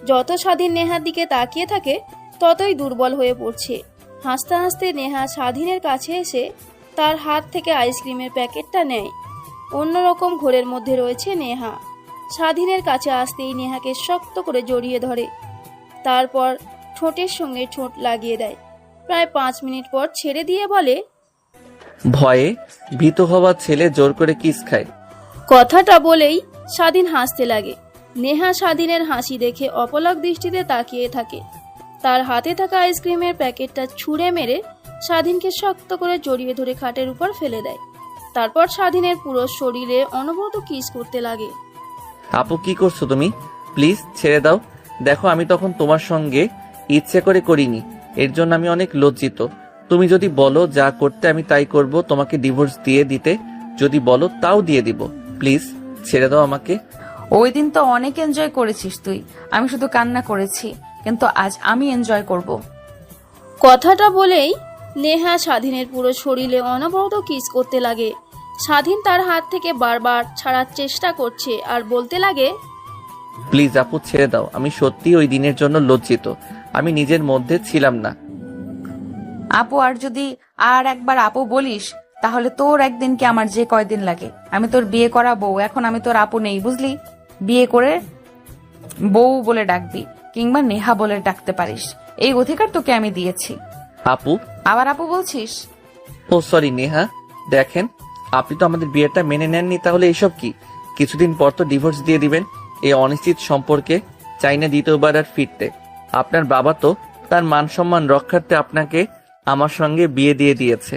যত স্বাধীন নেহার দিকে তাকিয়ে থাকে ততই দুর্বল হয়ে পড়ছে। হাসতে হাসতে নেহা স্বাধীনের কাছে এসে তার হাত থেকে আইসক্রিমের প্যাকেটটা নেয়। অন্যরকম ঘোরের মধ্যে রয়েছে নেহা। স্বাধীনের কাছে আসতেই নেহাকে শক্ত করে জড়িয়ে ধরে, তারপর ঠোঁটের সঙ্গে ঠোঁট লাগিয়ে দেয়। প্রায় 5 মিনিট পর ছেড়ে দিয়ে বলে, ভয়ে ভীত হওয়া ছেলে জোর করে কিস খায়। কথাটা বলেই স্বাধীন হাসতে লাগে। নেহা স্বাধীনের হাসি দেখে অপলক দৃষ্টিতে তাকিয়ে থাকে। তার হাতে থাকা আইসক্রিমের প্যাকেটটা ছুঁড়ে মেরে স্বাধীনকে শক্ত করে জড়িয়ে ধরে খাটের উপর ফেলে দেয়। তারপর স্বাধীনের পুরো শরীরে অনবরত কিস করতে লাগে। আপু কি করছো তুমি? প্লিজ ছেড়ে দাও। দেখো আমি তখন তোমার সঙ্গে ইচ্ছে করে করিনি, এর জন্য আমি অনেক লজ্জিত। তুমি যদি বলো যা করতে আমি তাই করব, তোমাকে ডিভোর্স দিয়ে দিতে যদি বলো তাও দিয়ে দিব। প্লিজ ছেড়ে দাও আমাকে। ওই দিন তো অনেক এনজয় করেছিস তুই, আমি শুধু কান্না করেছি, কিন্তু আজ আমি এনজয় করব। কথাটা বলেই নেহা স্বাধীনের পুরো শরীরে অনবরত কিস করতে লাগে। স্বাধীন তার হাত থেকে বারবার ছাড়ার চেষ্টা করছে আর বলতে লাগে, প্লিজ আপু ছেড়ে দাও, আমি সত্যি ওই দিনের জন্য লজ্জিত, আমি নিজের মধ্যে ছিলাম না। আপু আর যদি আর একবার আপু বলিস তাহলে তোর একদিন কি আমার যে কয়দিন লাগে। আমি তোর বিয়ে করা বউ, এখন আমি তোর আপু নেই, বুঝলি? বিয়ে করে বউ বলে ডাকবি কিংবা নেহা বলে ডাকতে পারিস, এই অধিকার তোকে আমি দিয়েছি। আপু? আবার আপু বলছিস? ও সরি নেহা, দেখেন আপনি তো আমাদের বিয়েটা মেনে নেননি, তাহলে এসব কি? কিছুদিন পর তো ডিভোর্স দিয়ে দিবেন। এই অনিশ্চিত সম্পর্কে চাই না দ্বিতীয়বার আর ফিরতে। আপনার বাবা তো তার মান সম্মান রক্ষার্থে আপনাকে আমার সঙ্গে বিয়ে দিয়ে দিয়েছে।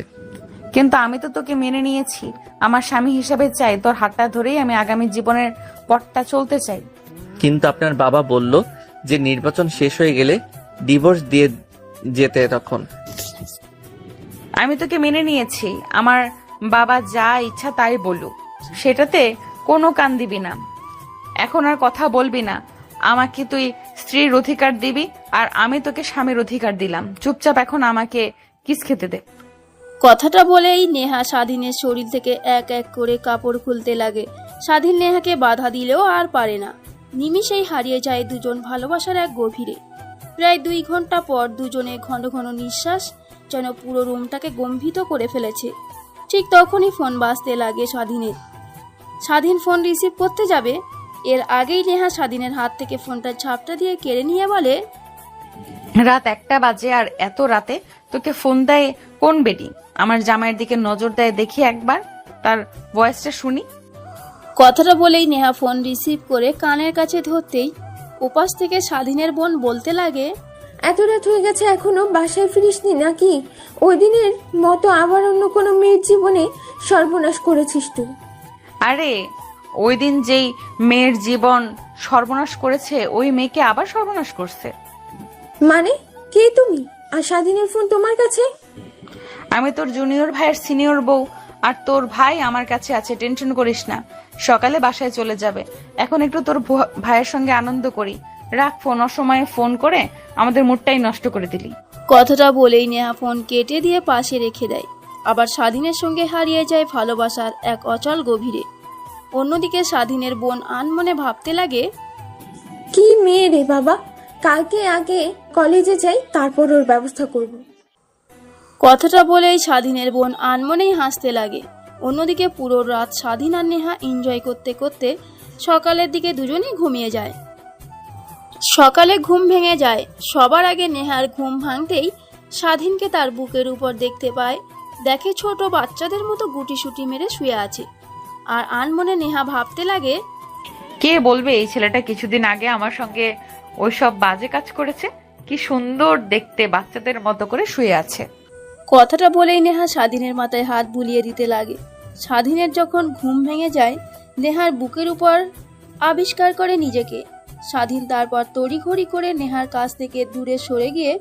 কিন্তু আমি তো তোকে মেনে নিয়েছি, আমার স্বামী হিসেবে চাই, তোর হাতটা ধরেই আমি আগামী জীবনের পথটা চলতে চাই। কিন্তু আপনার বাবা বলল যে নির্বাচন শেষ হয়ে গেলে ডিভোর্স দিয়ে যেতে। তখন আমি তোকে মেনে নিয়েছি, আমার বাবা যা ইচ্ছা তাই বলুক, সেটাতে কোনো কান দিবি না। এখন আর কথা বলবি না, আমাকে তুই স্ত্রীর অধিকার দিবি আর আমি তোকে স্বামীর অধিকার দিলাম। চুপচাপ এখন আমাকে কিস খেতে দে। কথাটা বলেই নেহা স্বাধীনের শরীর থেকে এক এক করে কাপড় খুলতে লাগে। স্বাধীন নেহাকে বাধা দিলেও আর পারে না। নিমিষেই হারিয়ে যায় দুজন ভালোবাসার এক গভীরে। প্রায় 2 ঘন্টা পর দুজনে ঘন ঘন নিঃশ্বাস যেন পুরো রুমটাকে গম্ভীর করে ফেলেছে। ঠিক তখনই ফোন বাজতে লাগে স্বাধীনের। স্বাধীন ফোন রিসিভ করতে যাবে, এর আগেই নেহা স্বাধীনের হাত থেকে ফোনটা ঝাপটা দিয়ে কেড়ে নিয়ে বলে, রাত 1টা বাজে আর এত রাতে তোকে ফোন দেয় কোন বেটি? আমার জামাইয়ের দিকে নজর দেয় দেখি একবার, তার ভয়েসটা শুনি। কথাটা বলেই নেহা ফোন রিসিভ করে কানের কাছে ধরতেই ওপাশ থেকে স্বাধীনের বোন বলতে লাগে, এত রাত হয়ে গেছে এখনো বাসায় ফিরিসনি নাকি? ওই দিনের মতো আবার অন্য কোনো মেয়ের জীবনে সর্বনাশ করেছিস তুই? আরে ওই দিন যেই মেয়ের জীবন সর্বনাশ করেছে ওই মেয়েকে আবার সর্বনাশ করছে। মানে কে তুমি? আর স্বাধীনের ফোন তোমার কাছে? আমি তোর জুনিয়র ভাইয়ের সিনিয়র বউ, আর তোর ভাই আমার কাছে আছে, টেনশন করিস না। সকালে বাসায় চলে যাবে, এখন একটু তোর ভাইয়ের সঙ্গে আনন্দ করি। রাখ ফোন, অসময়ে ফোন করে আমাদের মুডটাই নষ্ট করে দিলি। কথাটা বলেই নেহা ফোন কেটে দিয়ে পাশে রেখে দেয়। আবার স্বাধীনের সঙ্গে হারিয়ে যায় ভালোবাসার এক অচল গভীরে। অন্যদিকে স্বাধীনের বোন আনমনে ভাবতে লাগে, কি মেয়ে রে বাবা, কালকে আগে কলেজে যাই, তারপর ওর ব্যবস্থা করব। কথাটা বলেই স্বাধীনের বোন আনমনেই হাসতে লাগে। অন্যদিকে পুরো রাত স্বাধীন আর নেহা এনজয় করতে করতে সকালের দিকে দুজনেই ঘুমিয়ে যায়। সকালে ঘুম ভেঙে যায়। সবার আগে নেহার ঘুম ভাঙতেই স্বাধীনকে তার বুকের উপর দেখতে পায়। দেখে ছোট বাচ্চাদের মতো গুটিসুটি মেরে শুয়ে আছে। আর আনমনে নেহা ভাবতে লাগে, কে বলবে এই ছেলেটা কিছুদিন আগে আমার সঙ্গে ওইসব বাজে কাজ করেছে? কি সুন্দর দেখতে, বাচ্চাদের মতো করে শুয়ে আছে। কথাটা বলেই নেহা স্বাধীনের মাথায় হাত বুলিয়ে দিতে লাগে। স্বাধীনের যখন ঘুম ভেঙে যায়, নেহার বুকের উপর আবিষ্কার করে নিজেকে। স্বাধীন তারপর তড়িঘড়ি করে নেহার কাছ থেকে দূরে সরে গিয়ে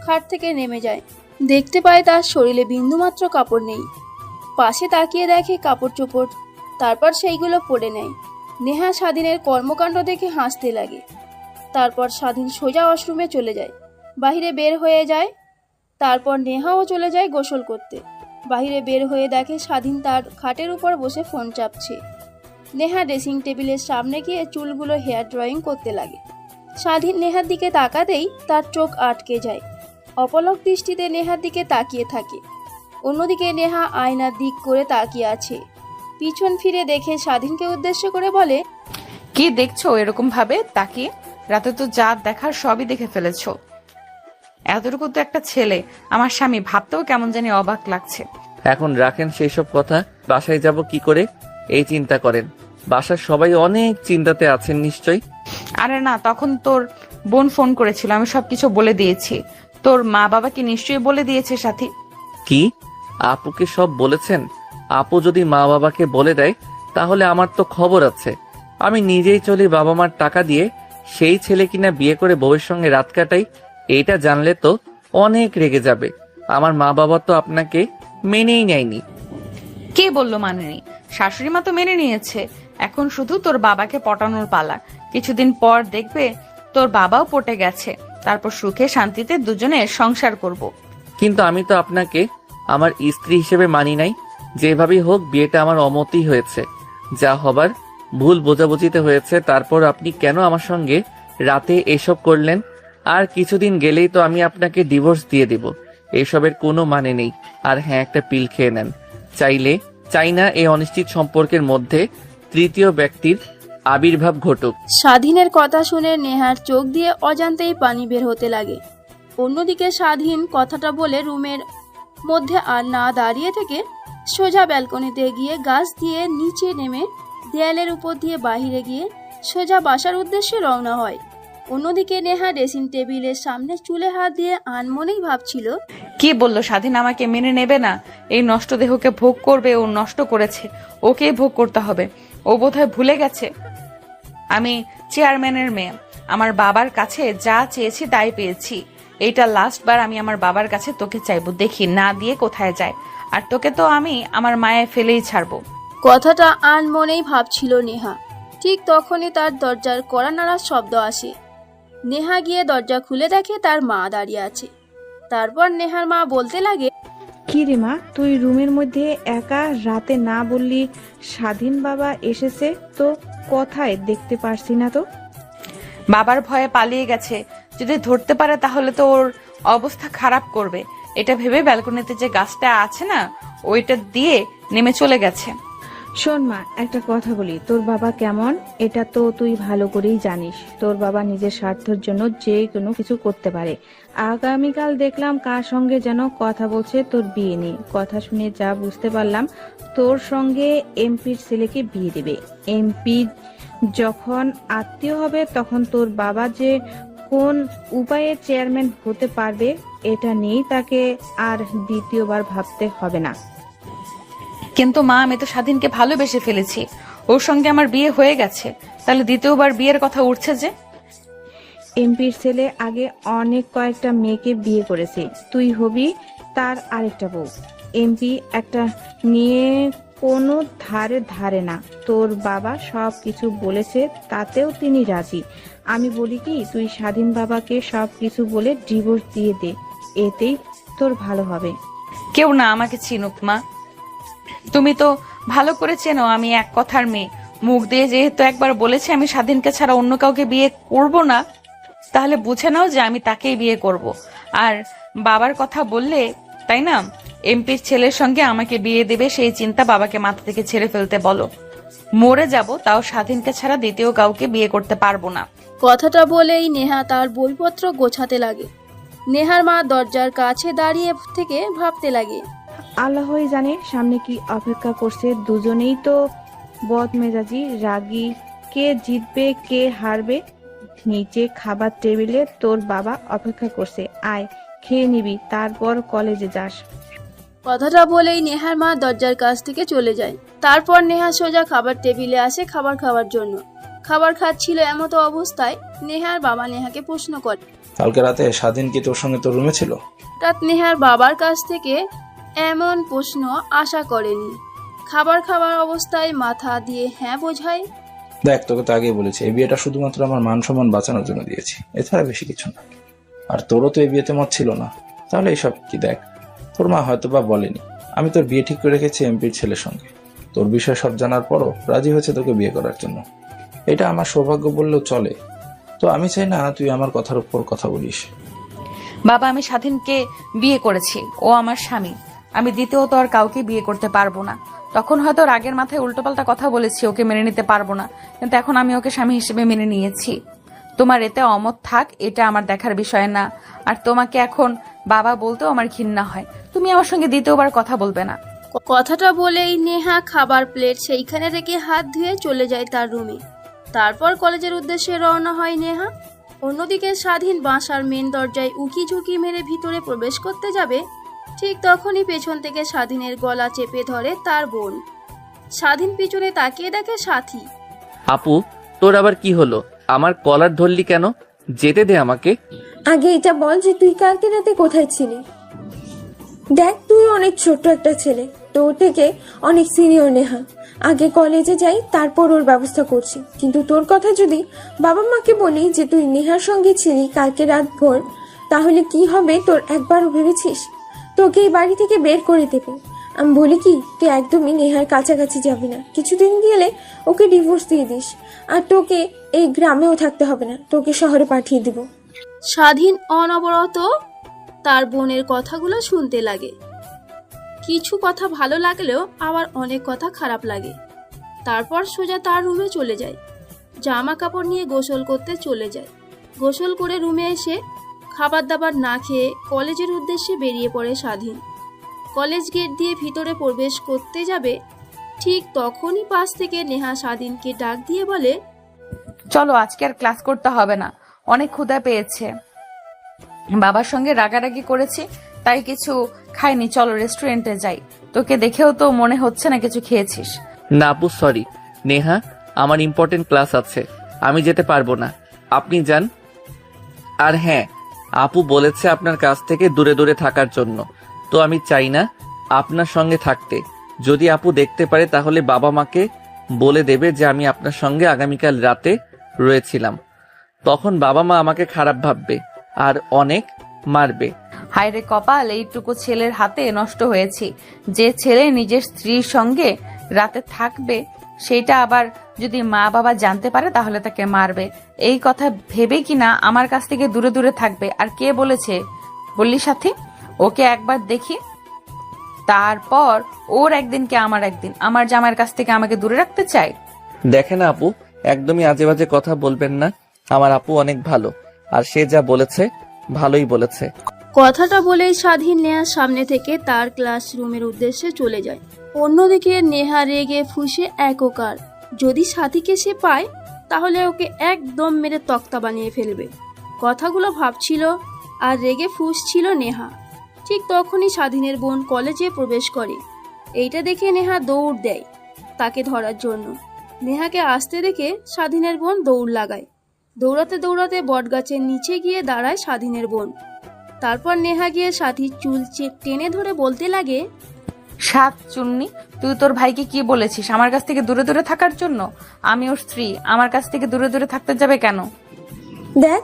খাট থেকে নেমে যায়। দেখতে পায় তার শরীরে বিন্দুমাত্র কাপড় নেই। পাশে তাকিয়ে দেখে কাপড় চোপড়, তারপর সেইগুলো পরে নেয়। নেহা স্বাধীনের কর্মকাণ্ড দেখে হাসতে লাগে। তারপর স্বাধীন সোজা ওয়াশরুমে চলে যায়, বাহিরে বের হয়ে যায়। তারপর নেহাও চলে যায় গোসল করতে। বাহিরে বের হয়ে দেখে স্বাধীন তার খাটের উপর বসে ফোন চাপছে। নেহা ড্রেসিং টেবিলের সামনে গিয়ে চুলগুলো হেয়ার ড্রয়িং করতে লাগে। স্বাধীন নেহার দিকে তাকাতেই তার চোখ আটকে যায়। অপলক দৃষ্টিতে নেহার দিকে তাকিয়ে থাকে। অন্যদিকে নেহা আয়নার দিক করে তাকিয়ে আছে। পিছন ফিরে দেখে স্বাধীনকে উদ্দেশ্য করে বলে, কি দেখছো এরকম ভাবে তাকিয়ে? রাতে তো যা দেখার সবই দেখে ফেলেছো। এতটুকু তো একটা ছেলে, আমার স্বামী, ভাবতেও কেমন জানি অবাক লাগছে। এখন রাখেন সেই সব কথা, বাসায় যাব কি করে এই চিন্তা করেন। বাসার সবাই অনেক চিন্তাতে আছেন নিশ্চয়ই। আরে না, তখন তোর বোন ফোন করেছিল, আমি সবকিছু বলে দিয়েছি। তোর মা বাবাকে নিশ্চয়ই বলে দিয়েছে সাথী। কি আপুকে সব বলেছেন? আপু যদি মা বাবাকে বলে দেয় তাহলে আমার তো খবর আছে। আমি নিজেই চলি বাবা মার টাকা দিয়ে, সেই ছেলে কিনা বিয়ে করে বউয়ের সঙ্গে রাত কাটাই, এইটা জানলে তো অনেক রেগে যাবে। আমার মা বাবা তো আপনাকে মেনেই নেয়নি। কে বললো মানেনি? শাশুড়ি মা তো মেনে নিয়েছে, এখন শুধু তোর বাবাকে পটানোর পালা। কিছুদিন পর দেখবে তোর বাবাও পটে গেছে, তারপর সুখে শান্তিতে দুজনে সংসার করব। কিন্তু আমি তো আপনাকে আমার স্ত্রী হিসেবে মানি নাই। যেভাবেই হোক বিয়েটা আমার অমতই হয়েছে, যা হবার ভুল বোঝাবুঝিতে হয়েছে। তারপর আপনি কেন আমার সঙ্গে রাতে এসব করলেন? আর কিছুদিন গেলেই তো আমি আপনাকে ডিভোর্স দিয়ে দিব। এসবের কোনো মানে নেই। আর হ্যাঁ, একটা পিল খেয়ে নেন। চাই না এই অনিশ্চিত সম্পর্কের মধ্যে তৃতীয় ব্যক্তির আবির্ভাব ঘটুক। স্বাধীনের কথা শুনে নেহার চোখ দিয়ে অজান্তেই পানি বের হতে লাগে। অন্যদিকে স্বাধীন কথাটা বলে রুমের মধ্যে আর না দাঁড়িয়ে থেকে সোজা ব্যালকনিতে গিয়ে গাছ দিয়ে নিচে নেমে দেয়ালের উপর দিয়ে বাহিরে গিয়ে সোজা বাসার উদ্দেশ্যে রওনা হয়। অন্যদিকে নেহা ড্রেসিং টেবিলের সামনে চুলে হাত দিয়ে আনমনেই ভাবছিল, কি বললো স্বাধীন আমাকে মেনে নেবে না? এই নষ্ট দেহকে ভোগ করবে, ও নষ্ট করেছে, ওকেই ভোগ করতে হবে। ও বোধহয় ভুলে গেছে আমি চেয়ারম্যানের মেয়ে। আমার বাবার কাছে যা চেয়েছি তাই পেয়েছি। এইটা লাস্ট বার আমি আমার বাবার কাছে তোকে চাইবো, দেখি না দিয়ে কোথায় যায়। আর তোকে তো আমি আমার মায়ে ফেলেই ছাড়বো। কথাটা আনমনেই ভাবছিল নেহা। ঠিক তখনই তার দরজার কড়া নাড়ার শব্দ আসে। নেহা গিয়ে দরজা খুলে দেখে তার মা দাঁড়িয়ে আছে। তারপর নেহার মা বলতে লাগে, কি রে মা, তুই রুমের মধ্যে একা, রাতে না বললি স্বাধীন বাবা এসেছে, তো কোথায় দেখতে পারছি না তো? বাবার ভয়ে পালিয়ে গেছে, যদি ধরতে পারে তাহলে তো ওর অবস্থা খারাপ করবে। এটা ভেবে ব্যালকনিতে যে গাছটা আছে না, ওইটা দিয়ে নেমে চলে গেছে। শোন মা, একটা কথা বলি, তোর বাবা কেমন এটা তো তুই ভালো করেই জানিস। তোর বাবা নিজের স্বার্থের জন্য যে কোনো কিছু করতে পারে। আগামীকাল দেখলাম কার সঙ্গে যেন কথা বলছে তোর বিয়ে নিয়ে। কথা শুনে যা বুঝতে পারলাম, তোর সঙ্গে এমপির ছেলেকে বিয়ে দেবে। এমপি যখন আত্মীয় হবে তখন তোর বাবা যে কোন উপায়ে চেয়ারম্যান হতে পারবে এটা নিয়েই তাকে আর দ্বিতীয়বার ভাবতে হবে না। কিন্তু মা, আমি তো স্বাধীনকে ভালোবেসে ফেলেছি, ওর সঙ্গে আমার বিয়ে হয়ে গেছে, তাহলে দ্বিতীয়বার বিয়ের কথা উঠছে যে? এমপির ছেলে আগে অনেক কয়েকটা মেয়েকে বিয়ে করেছে, তুই হবি তার আরেকটা বউ। এমপি একটা নিয়ে কোনো ধারে না। তোর বাবা সব কিছু বলেছে, তাতেও তিনি রাজি। আমি বলি কি, তুই স্বাধীন বাবাকে সব কিছু বলে ডিভোর্স দিয়ে দে, এতেই তোর ভালো হবে। কেউ না আমাকে চিনুক মা, তুমি তো ভালো করে চেনো আমি এক কথার মেয়ে। মুখ দিয়ে যেহেতু একবার বলেছি আমি স্বাধীনকে ছাড়া অন্য কাউকে বিয়ে করব না, তাহলে বুঝে নাও যে আমি তাকেই বিয়ে করব। আর বাবার কথা বললে, তাই না, এমপির ছেলের সঙ্গে আমাকে বিয়ে দেবে সেই চিন্তা বাবাকে মাথা থেকে ছেড়ে ফেলতে বলো। মরে যাব তাও স্বাধীনকে ছাড়া দ্বিতীয় কাউকে বিয়ে করতে পারবো না। কথাটা বলেই নেহা তার বইপত্র গোছাতে লাগে। নেহার মা দরজার কাছে দাঁড়িয়ে থেকে ভাবতে লাগে, আল্লাহই জানে সামনে কি অপেক্ষা করছে। দুজনেই তো বদমেজাজি, রাগী, কে জিতবে কে হারবে। নিচে খাবার টেবিলে তোর বাবা অপেক্ষা করছে, আয় খেয়ে নিবি, তারপর কলেজে যাস। কথাটা বলেই নেহার মা দরজার কাছ থেকে চলে যায়। তারপর নেহা সোজা খাবার টেবিলে আসে খাবার খাওয়ার জন্য। খাবার খাচ্ছিল এমতো অবস্থায় নেহার বাবা নেহাকে প্রশ্ন করে, কালকে রাতে স্বাধীন কি তোর সঙ্গে তোর রুমে ছিল? হঠাৎ নেহার বাবার কাছ থেকে এমন প্রশ্ন আশা করেনি। খাবার খাওয়ার অবস্থায় মাথা দিয়ে হ্যাঁ বোঝায়। দেখ, তোকে তো আগেই বলেছি, এই বিয়েটা শুধুমাত্র আমার মান সম্মান বাঁচানোর জন্য দিয়েছি, এছাড়া বেশি কিছু না। আর তোরও তো এই বিয়েতে মত ছিল না, তাহলে এইসব কি? দেখ, তোর মা হয়তো বা বলেনি, আমি তোর বিয়ে ঠিক করে রেখেছি এমপির ছেলের সঙ্গে। তোর বিষয় সব জানার পরও রাজি হয়েছে তোকে বিয়ে করার জন্য। এটা আমার সৌভাগ্য বললেও চলে। তো আমি চাই না তুই আমার কথার উপর কথা বলিস। বাবা, আমি স্বাধীনকে বিয়ে করেছি, ও আমার স্বামী। আমি দ্বিতীয়ত আর কাউকে বিয়ে করতে পারবো না। তখন হয়তো রাগের মাথায় উল্টোপাল্টা কথা বলেছি, ওকে মেনে নিতে পারবো না, কিন্তু এখন আমি ওকে স্বামী হিসেবে মেনে নিয়েছি। তোমার এতে অমত থাক, এটা আমার দেখার বিষয় না। আর তোমাকে এখন বাবা বলতেও আমার ঘৃণা হয়। তুমি আমার সঙ্গে দ্বিতীয়বার কথা বলবে না। কথাটা বলেই নেহা খাবার প্লেট সেইখানে রেখে হাত ধুয়ে চলে যায় তার রুমে। তারপর কলেজের উদ্দেশ্যে রওনা হয় নেহা। অন্যদিকে স্বাধীন বাসার মেন দরজায় উকি ঝুঁকি মেরে ভিতরে প্রবেশ করতে যাবে, ঠিক তখনই পেছন থেকে স্বাধীনের গলা চেপে ধরে তার বোন। স্বাধীন পিছনে তাকিয়ে দেখে সাথী। আপু, তোর আবার কি হলো? আমার কলার ধরলি কেন? যেতে দে আমাকে। আগে এটা বল যে তুই কালকে রাতে কোথায় ছিলি? দেখ, তুই অনেক ছোট্ট একটা ছেলে, তোর থেকে অনেক সিনিয়র নেহা। আগে কলেজে যাই, তারপর ওর ব্যবস্থা করছি। কিন্তু তোর কথা যদি বাবা মাকে বলি যে তুই নেহার সঙ্গে ছিলি কালকে রাত ভোর, তাহলে কি হবে তোর একবারও ভেবেছিস? তোকে এই বাড়ি থেকে বের করে দেবে। আমি বলি কি, তুই একদমই নেহার কাছাকাছি যাবি না। কিছুদিন গেলে ওকে ডিভোর্স দিয়ে দিস, আর তোকে এই গ্রামেও থাকতে হবে না, তোকে শহরে পাঠিয়ে দিব। স্বাধীন অনবরত তার বোনের কথাগুলো শুনতে লাগে। কিছু কথা ভালো লাগলেও আবার অনেক কথা খারাপ লাগে। তারপর সোজা তার রুমে চলে যায়, জামা কাপড় নিয়ে গোসল করতে চলে যায়। গোসল করে রুমে এসে খাবার দাবার না খেয়ে কলেজের উদ্দেশ্যে বেরিয়ে পড়ে স্বাধীন। কলেজ গেট দিয়ে ভিতরে প্রবেশ করতে যাবে, ঠিক তখনই পাশ থেকে নেহা স্বাধীনকে ডাক দিয়ে বলে, চলো আজকে আর ক্লাস করতে হবে না, অনেক ক্ষুধা পেয়েছে। বাবার সঙ্গে রাগারাগি করেছি তাই কিছু খাইনি, চলো রেস্টুরেন্টে যাই। তোকে দেখেও তো মনে হচ্ছে না কিছু খেয়েছিস। না আপু সরি, নেহা আমার ইম্পর্টেন্ট ক্লাস আছে, আমি যেতে পারবো না, আপনি যান। আর হ্যাঁ, আপু বলেছে আপনার কাছ থেকে দূরে দূরে থাকার জন্য, তো আমি চাই না আপনার সঙ্গে থাকতে। যদি আপু দেখতে পারে তাহলে বাবা মাকে বলে দেবে যে আমি আপনার সঙ্গে আগামীকাল রাতে রয়েছিলাম। তখন বাবা মা আমাকে খারাপ ভাববে আর অনেক মারবে। হায় রে কপাল, এইটুকু ছেলের হাতে নষ্ট হয়েছি। যে ছেলে নিজের স্ত্রীর সঙ্গে রাতে থাকবে, সেটা আবার যদি মা বাবা জানতে পারে তাহলে তাকে মারবে। এই কথা ভেবে কিনা আমার কাছ থেকে দূরে দূরে থাকবে। আর কে বলেছে বললি সাথী? ওকে একবার দেখি, তারপর ওর একদিন কে আমার একদিন। আমার জামাইয়ের কাছ থেকে আমাকে দূরে রাখতে চাই? দেখেন আপু, একদমই আজে বাজে কথা বলবেন না। আমার আপু অনেক ভালো, আর সে যা বলেছে ভালোই বলেছে। কথাটা বলেই স্বাধীন নেহার সামনে থেকে তার ক্লাসরুমের উদ্দেশ্যে চলে যায়। অন্যদিকে নেহা রেগে ফুঁসে এককার। যদি সাথীকে সে পায় তাহলে ওকে একদম মেরে তক্তা বানিয়ে ফেলবে। কথাগুলো ভাবছিল আর রেগে ফুঁসছিল নেহা। ঠিক তখনই স্বাধীনের বোন কলেজে প্রবেশ করে। এইটা দেখে নেহা দৌড় দেয় তাকে ধরার জন্য। নেহাকে আসতে দেখে স্বাধীনের বোন দৌড় লাগায়। দৌড়াতে দৌড়াতে বটগাছের নিচে গিয়ে দাঁড়ায় স্বাধীনের বোন। তারপর নেহা গিয়ে সাথীর চুল টেনে ধরে বলতে লাগে, সাত চুন্নি, তুই তোর ভাইকে কি বলেছিস আমার কাছ থেকে দূরে দূরে থাকার জন্য? আমি ওর স্ত্রী, আমার কাছ থেকে দূরে দূরে থাকতে যাবে কেন? দেখ,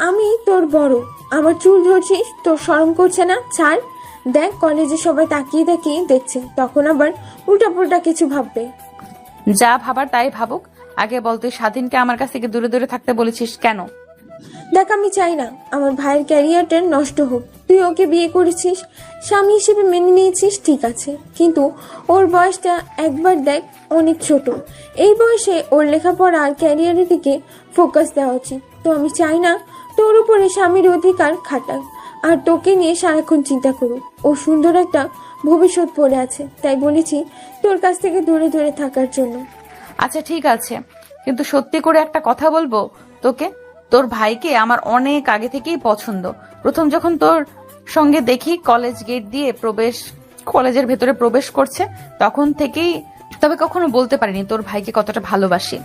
আমি তোর বড়, আমার চুল ধরছিস, তোর শরম করছে না? ছাড়। দেখ কলেজে সবাই তাকিয়ে তাকিয়ে দেখছে, তখন আবার উল্টাপুল্টা কিছু ভাববে। যা ভাবার তাই ভাবুক। আগে বল, তুই স্বাধীনকে আমার কাছ থেকে দূরে দূরে থাকতে বলেছিস কেন? দেখ, আমি চাই না আমার ভাইয়ের ক্যারিয়ারটা নষ্ট হোক। তুই ওকে বিয়ে করেছিস, স্বামী হিসেবে মেনে নিয়েছিস, ঠিক আছে, কিন্তু ওর বয়সটা একবার দেখ, অনেক ছোট। এই বয়সে ওর লেখাপড়া আর ক্যারিয়ারের দিকে ফোকাস দেওয়া উচিত। তো আমি চাই না তোর উপরে স্বামীর অধিকার খাটাক আর তোকে নিয়ে সারাক্ষণ চিন্তা করুক। ও সুন্দর একটা ভবিষ্যৎ পড়ে আছে, তাই বলেছি তোর কাছ থেকে দূরে দূরে থাকার জন্য। আচ্ছা ঠিক আছে, কিন্তু সত্যি করে একটা কথা বলবো তোকে, তোর ভাইকে আমার অনেক আগে থেকেই পছন্দ। প্রথম যখন তোর সঙ্গে দেখি কলেজ গেট দিয়ে কলেজের ভেতরে প্রবেশ করছে, তখন থেকেই, তবে কখনো বলতে পারিনি তোর ভাইকে কতটা ভালোবাসি।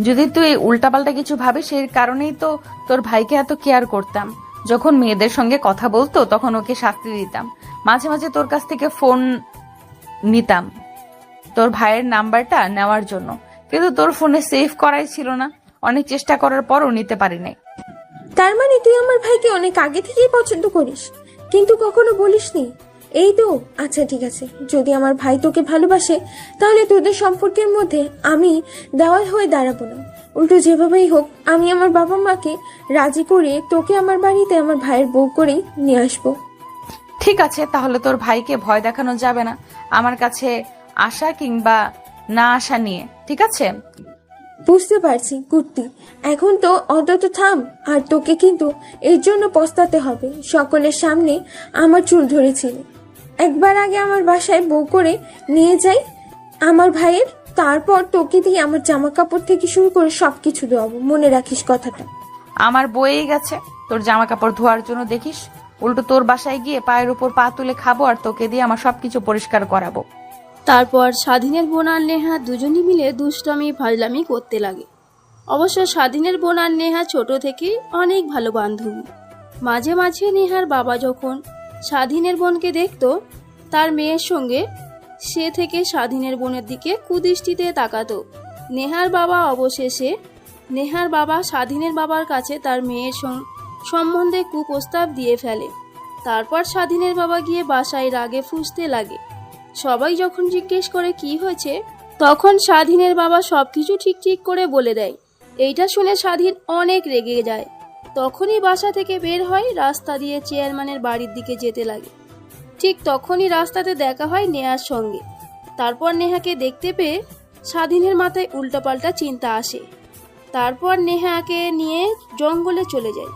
যদি তুই উল্টাপাল্টা কিছু ভাবিস, সেই কারণেই তো তোর ভাইকে এত কেয়ার করতাম। যখন মেয়েদের সঙ্গে কথা বলতো তখন ওকে শাস্তি দিতাম, মাঝে মাঝে তোর কাছ থেকে ফোন নিতাম তোর ভাইয়ের নাম্বারটা নেওয়ার জন্য, কিন্তু তোর ফোনে সেভ করাই ছিল না। অনেক চেষ্টা করার পরও নিতে পারি নাই। তার মানে তুই আমার ভাইকে অনেক আগে থেকেই পছন্দ করিস, কিন্তু কখনো বলিসনি? এই তো, আচ্ছা ঠিক আছে, যদি আমার ভাই তোকে ভালোবাসে তাহলে তোদের সম্পর্কের মধ্যে আমি দেওয়াল হয়ে দাঁড়াবো না। উল্টো যেভাবেই হোক আমি আমার বাবা মাকে রাজি করিয়ে তোকে আমার বাড়িতে আমার ভাইয়ের বউ করেই নিয়ে আসবো। ঠিক আছে, তাহলে তোর ভাইকে ভয় দেখানো যাবে না আমার কাছে আসা কিংবা না আসা নিয়ে, ঠিক আছে? বুঝতে পারছি কুর্তি, এখন তো অন্তত থাম। আর তোকে কিন্তু এর জন্য পস্তাতে হবে। সকলের সামনে আমার চুল ধরেছিল। একবার আগে আমার বাসায় বউ করে নিয়ে যাই আমার ভাইয়ের, তারপর তোকে দিয়ে আমার জামা কাপড় থেকে শুরু করে সবকিছু দেওয়াবো, মনে রাখিস কথাটা। আমার বয়েই গেছে তোর জামা কাপড় ধোয়ার জন্য, দেখিস উল্টো তোর বাসায় গিয়ে পায়ের উপর পা তুলে খাবো আর তোকে দিয়ে আমার সবকিছু পরিষ্কার করাবো। তারপর স্বাধীনের বোন আর নেহা দুজনই মিলে দুষ্টামি ফাজলামি করতে লাগে। অবশ্য স্বাধীনের বোন আর নেহা ছোট থেকেই অনেক ভালো বান্ধবী। মাঝে মাঝে নেহার বাবা যখন স্বাধীনের বোনকে দেখতো তার মেয়ের সঙ্গে, সে থেকে স্বাধীনের বোনের দিকে কুদৃষ্টিতে তাকাতো। নেহার বাবা স্বাধীনের বাবার কাছে তার মেয়ের সম্বন্ধে কুপ্রস্তাব দিয়ে ফেলে। তারপর স্বাধীনের বাবা গিয়ে বাসায় রাগে ফুঁসতে লাগে। সবাই যখন জিজ্ঞেস করে কি হয়েছে, তখন স্বাধীনের বাবা সবকিছু ঠিক করে বলে দেয়। এইটা শুনে স্বাধীন অনেক রেগে যায়। তখনই বাসা থেকে বের হয়, রাস্তা দিয়ে চেয়ারম্যানের বাড়ির দিকে যেতে লাগে। ঠিক তখনই রাস্তাতে দেখা হয় নেহার সঙ্গে। তারপর নেহাকে দেখতে পেয়ে স্বাধীনের মাথায় উল্টাপাল্টা চিন্তা আসে। তারপর নেহাকে নিয়ে জঙ্গলে চলে যায়।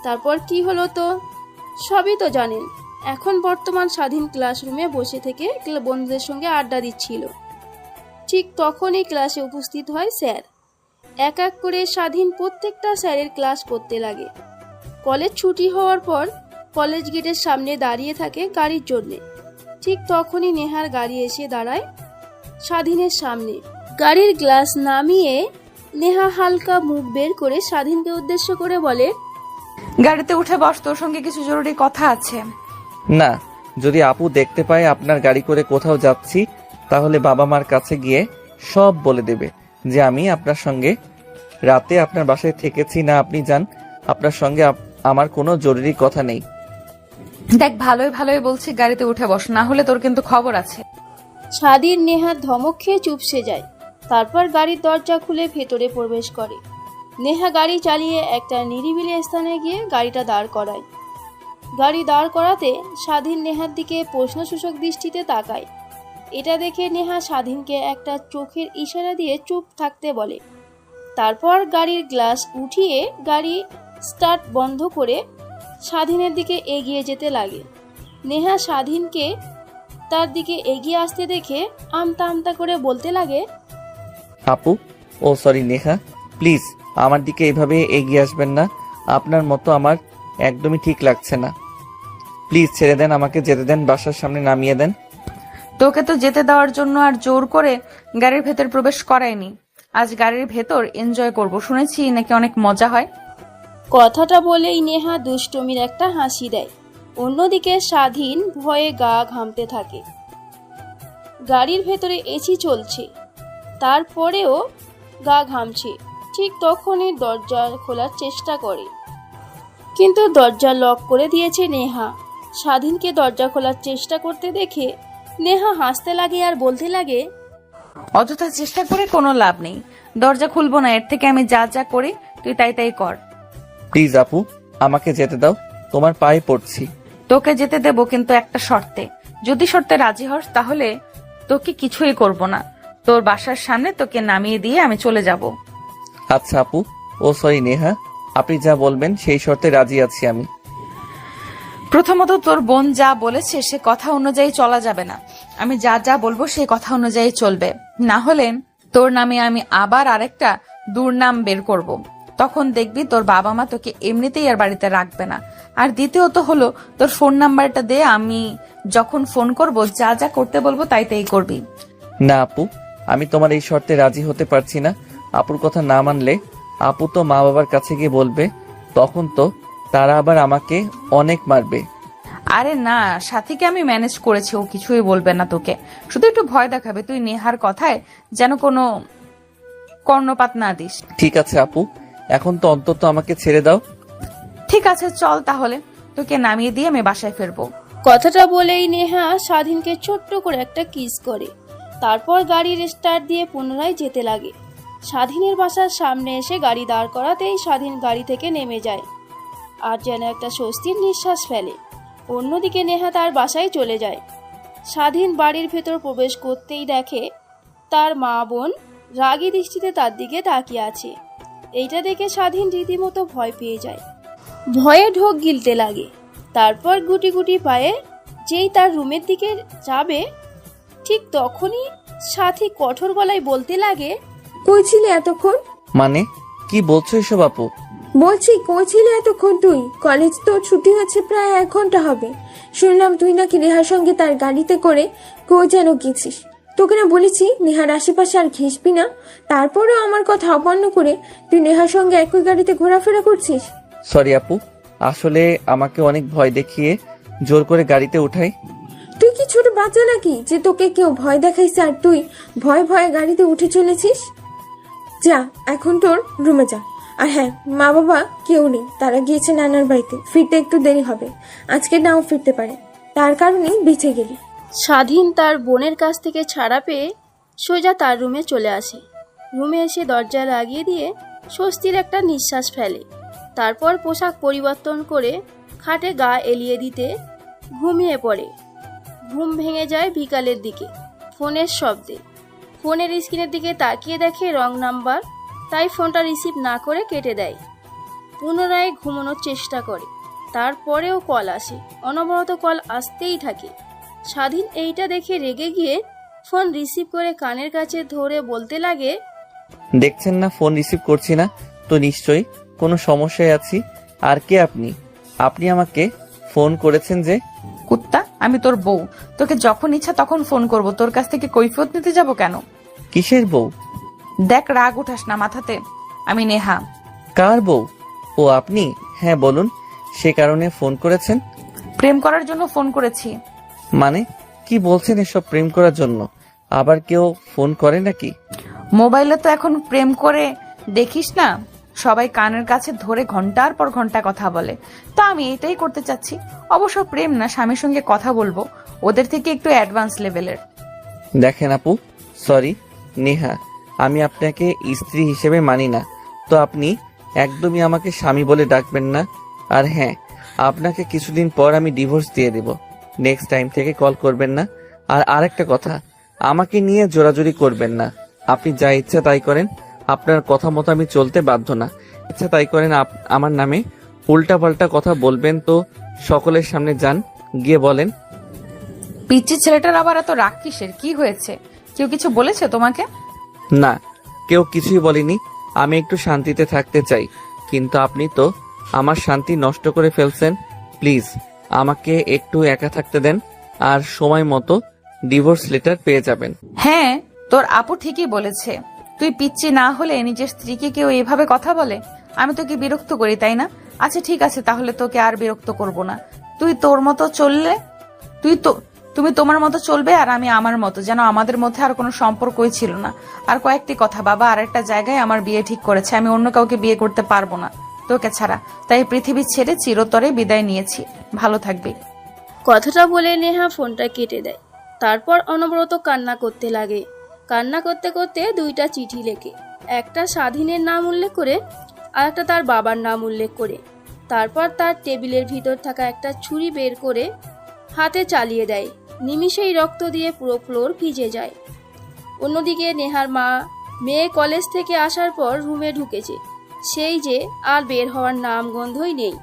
তারপর কি হলো তো সবই তো জানেন। এখন বর্তমান স্বাধীন ক্লাসরুমে বসে থেকে বন্ধুদের সঙ্গে আড্ডা দিচ্ছিল। ঠিক তখনই ক্লাসে উপস্থিত হয় স্যার। এক এক করে স্বাধীন প্রত্যেকটা স্যারের ক্লাস করতে লাগে। কলেজ ছুটি হওয়ার পর কলেজ গেটের সামনে দাঁড়িয়ে থাকে গাড়ির জন্যে। ঠিক তখনই নেহার গাড়ি এসে দাঁড়ায় স্বাধীনের সামনে। গাড়ির গ্লাস নামিয়ে নেহা হালকা মুখ বের করে স্বাধীনকে উদ্দেশ্য করে বলে, গাড়িতে উঠে বস, তোর সঙ্গে কিছু জরুরি কথা আছে। না, যদি আপু দেখতে পায় আপনার গাড়ি করে কোথাও যাচ্ছি, তাহলে বাবা মার কাছে গিয়ে সব বলে দেবে যে আমি আপনার সঙ্গে রাতে আপনার বাসায় থেকেছি না। আপনি যান, আপনার সঙ্গে আমার কোনো জরুরি কথা নেই। দেখ, ভালোই বলছি, গাড়িতে উঠে বস, না হলে তোর কিন্তু খবর আছে। স্বাধীন নেহার ধমক খেয়ে চুপসে যায়। তারপর গাড়ির দরজা খুলে ভেতরে প্রবেশ করে। নেহা গাড়ি চালিয়ে একটা নিরিবিলি স্থানে গিয়ে গাড়িটা দাঁড় করায়। গাড়ি দাঁড় করাতে স্বাধীন নেহার দিকে প্রশ্নসূচক দৃষ্টিতে তাকায়। এটা দেখে নেহা স্বাধীনকে একটা চোখের ইশারা দিয়ে চুপ থাকতে বলে। তারপর গাড়ির গ্লাস উঠিয়ে গাড়ি স্টার্ট বন্ধ করে স্বাধীনের দিকে এগিয়ে যেতে লাগে। নেহা স্বাধীনকে তার দিকে এগিয়ে আসতে দেখে আমতা করে বলতে লাগে, আপু, ও সরি নেহা, প্লিজ আমার দিকে এইভাবে এগিয়ে আসবেন না। আপনার মতো আমার একদমই ঠিক লাগছে না। প্লিজ ছেড়ে দেন, আমাকে যেতে দেন, বাসার সামনে নামিয়ে দেন। তোকে তো যেতে দেওয়ার জন্য আর জোর করে গাড়ির ভেতর প্রবেশ করায়নি। আজ গাড়ির ভেতর এনজয় করব, শুনেছি নাকি অনেক মজা হয়। কথাটা বলেই নেহা দুষ্টমির একটা হাসি দেয়। অন্যদিকে স্বাধীন ভয়ে গা ঘামতে থাকে। গাড়ির ভেতরে এসি চলছে, তারপরেও গা ঘামছে। ঠিক তখনই দরজা খোলার চেষ্টা করে, কিন্তু দরজা লক করে দিয়েছে নেহা। স্বাধীনকে দরজা খোলার চেষ্টা করতে দেখে নেহা হাসতে লাগে আর বলতে লাগে, অযথা চেষ্টা করে কোনো লাভ নেই, দরজা খুলবো না। এর থেকে আমি যা করি তুই তাই কর। প্লিজ আপু, আমাকে যেতে দাও, তোমার পায়ে পড়ছি। তোকে যেতে দেবো, কিন্তু একটা শর্তে। যদি শর্তে রাজি হস তাহলে তোকে কিছুই করব না। তোর বাসার সামনে তোকে নামিয়ে দিয়ে আমি চলে যাব। আচ্ছা আপু, ও সরি নেহা, আপনি যা বলবেন সেই শর্তে রাজি আছি আমি। প্রথমত, তোর বোন যা বলেছে সে কথা অনুযায়ী চলা যাবে না। আমি যা বলবো সেই কথা অনুযায়ী চলবে, না হলে তোর নামে আমি আবার আরেকটা দুর্নাম বের করব। তখন দেখবি তোর বাবা মা তোকে এমনিতেই আর বাড়িতে রাখবে না। আর দ্বিতীয়ত হলো, তোর ফোন নাম্বারটা দে, আমি যখন ফোন করব যা করতে বলবো তাই করবি। না আপু, আমি তোমার এই শর্তে রাজি হতে পারছি না। আপুর কথা না মানলে আপু তো মা বাবার কাছে গিয়ে বলবে, তখন তো তারা আবার আমাকে অনেক মারবে। আরে না, সাথীকে আমি ম্যানেজ করেছি, ও কিছুই বলবে না তোকে, শুধু একটু ভয় দেখাবে। তুই নেহার কথায় যেন কোনো কর্ণপাত না দিস। ঠিক আছে আপু, এখন তো অন্তত আমাকে ছেড়ে দাও। ঠিক আছে, চল তাহলে, তোকে নামিয়ে দিয়ে আমি বাসায় ফিরবো। কথাটা বলেই নেহা স্বাধীনকে ছোট্ট করে একটা কিস করে। তারপর গাড়ির স্টার্ট দিয়ে পুনরায় যেতে লাগে। স্বাধীনের বাসার সামনে এসে গাড়ি দাঁড় করাতেই স্বাধীন গাড়ি থেকে নেমে যায় আর যেন একটা স্বস্তির নিঃশ্বাস ফেলে। অন্যদিকে নেহা তার বাসায় চলে যায়। স্বাধীন বাড়ির ভেতর প্রবেশ করতেই দেখে তার মা বোন রাগী দৃষ্টিতে তার দিকে তাকিয়ে আছে। এইটা দেখে স্বাধীন রীতিমতো ভয় পেয়ে যায়, ভয়ে ঢোক গিলতে লাগে। তারপর গুটি পায়ে যেই তার রুমের দিকে যাবে, ঠিক তখনই সাথী কঠোর গলায় বলতে লাগে, কই ছিলে এতক্ষণ? মানে কি বলছো এসব আপু? বলছি কই ছিলে এতক্ষণ তুই? কলেজ তো ছুটি হচ্ছে প্রায় 1 ঘন্টা হবে। শুনলাম তুই নাকি নেহার সঙ্গে তার গাড়িতে করে কই যেন গেছিস। তোকে না বলেছি নেহার আশেপাশে আর ঘেসবি না, তারপরেও আমার কথা অমান্য করে তুই নেহার সঙ্গে একই গাড়িতে ঘোরাফেরা করছিস। সরি আপু, আসলে আমাকে অনেক ভয় দেখিয়ে জোর করে গাড়িতে উঠাই। তুই কি ছোট বাচ্চা নাকি যে তোকে কেউ ভয় দেখাইছে আর তুই ভয়ে ভয়ে গাড়িতে উঠে চলেছিস? যা এখন তোর রুমে যা। আর হ্যাঁ, মা বাবা কেউ নেই, তারা গিয়েছে নানার বাড়িতে, ফিরতে একটু দেরি হবে, আজকে নাও ফিরতে পারে, তার কারণেই বেঁচে গেলি। স্বাধীন তার বোনের কাছ থেকে ছাড়া পেয়ে সোজা তার রুমে চলে আসে। রুমে এসে দরজা লাগিয়ে দিয়ে স্বস্তির একটা নিঃশ্বাস ফেলে। তারপর পোশাক পরিবর্তন করে খাটে গা এলিয়ে দিতে ঘুমিয়ে পড়ে। ঘুম ভেঙে যায় বিকালের দিকে ফোনের শব্দে। ফোনের স্ক্রিনের দিকে তাকিয়ে দেখে রং নাম্বার, তাই ফোনটা রিসিভ না করে কেটে দেয়। পুনরায় ঘুমানোর চেষ্টা করে, তারপরেও কল আসে, অনবরত কল আসতেই থাকে। স্বাধীন এইটা দেখে রেগে গিয়ে ফোন রিসিভ করে কানের কাছে ধরে বলতে লাগে, দেখছেন না ফোন রিসিভ করছি না, তো নিশ্চয়ই কোনো সমস্যায় আছি। আর কে আপনি? আপনি আমাকে ফোন করেছেন যে? কুত্তা, আমি তোর বউ, তোকে যখন ইচ্ছা তখন ফোন করব, তোর কাছ থেকে কৈফিয়ত নিতে যাব কেন? কিসের বউ? দেখ, রাগ উঠাস না মাথাতে, আমি নেহা। কার বউ? ও আপনি? হ্যাঁ বলুন, সে কারণে ফোন করেছেন? প্রেম করার জন্য ফোন করেছি। মানে কি বলছেন এসব? প্রেম করার জন্য আবার কেউ ফোন করে নাকি? মোবাইলে তো এখন প্রেম করে দেখিস না, সবাই কানের কাছে ধরে ঘন্টার পর ঘন্টা কথা বলে, তো আমি এটাই করতে চাচ্ছি। অবশ্য প্রেম না, স্বামীর সঙ্গে কথা বলবো, ওদের থেকে একটু অ্যাডভান্স লেভেলের। দেখেন আপু, সরি নেহা, আমি আপনাকে স্ত্রী হিসেবে মানি না, তো আপনি একদমই আমাকে স্বামী বলে ডাকবেন না। আর হ্যাঁ, আপনাকে কিছুদিন পর আমি ডিভোর্স দিয়ে দেব, নেক্সট টাইম থেকে কল করবেন না। আর আরেকটা কথা, আমাকে নিয়ে জোরাজুরি করবেন না। আপনি যা ইচ্ছা তাই করেন, আপনার কথা মতো আমি চলতে বাধ্য না। ইচ্ছা তাই করেন। আমার নামে উল্টাপাল্টা কথা বলবেন তো সকলের সামনে যান, গিয়ে বলেন। পিচ্চি ছেলেটার আবার এত রাগ কিসের? কি হয়েছে? কেউ কিছু বলেছে তোমাকে? না, কেউ কিছুই বলেনি, আমি একটু শান্তিতে থাকতে চাই, কিন্তু আপনি তো আমার শান্তি নষ্ট করে ফেলছেন। প্লিজ আমাকে একটু একা থাকতে দেন, আর সময় মতো ডিভোর্স লেটার পেয়ে যাবেন। হ্যাঁ, তোর আপু ঠিকই বলেছে, তুই পিচ্চি না হলে নিজের স্ত্রীকে কেউ এভাবে কথা বলে? আমি তোকে বিরক্ত করি তাই না? আচ্ছা ঠিক আছে, তাহলে তোকে আর বিরক্ত করব না। তুই তোর মতো চললে, তুমি তোমার মতো চলবে আর আমি আমার মতো, যেন আমাদের মধ্যে আর কোনো সম্পর্কই ছিল না। আর কয়েকটি কথা, বাবা আরেকটা জায়গায় আমার বিয়ে ঠিক করেছে, আমি অন্য কাউকে বিয়ে করতে পারবো না তোকে ছাড়া, তাই পৃথিবী ছেড়ে চিরতরে বিদায় নিয়েছি। ভালো থাকবি। কথাটা বলে নেহা ফোনটা কেটে দেয়। তারপর অনবরত কান্না করতে লাগে। কান্না করতে করতে দুইটা চিঠি লেখে, একটা স্বাধীনের নাম উল্লেখ করে আর একটা তার বাবার নাম উল্লেখ করে। তারপর তার টেবিলের ভিতর থাকা একটা ছুরি বের করে হাতে চালিয়ে দেয়। নিমিষেই রক্ত দিয়ে পুরো ফ্লোর ভিজে যায়। অন্যদিকে নেহার মা মেয়ে কলেজ থেকে আসার পর রুমে ঢুকেছে, সেই যে আর বের হওয়ার নাম গন্ধই নেই।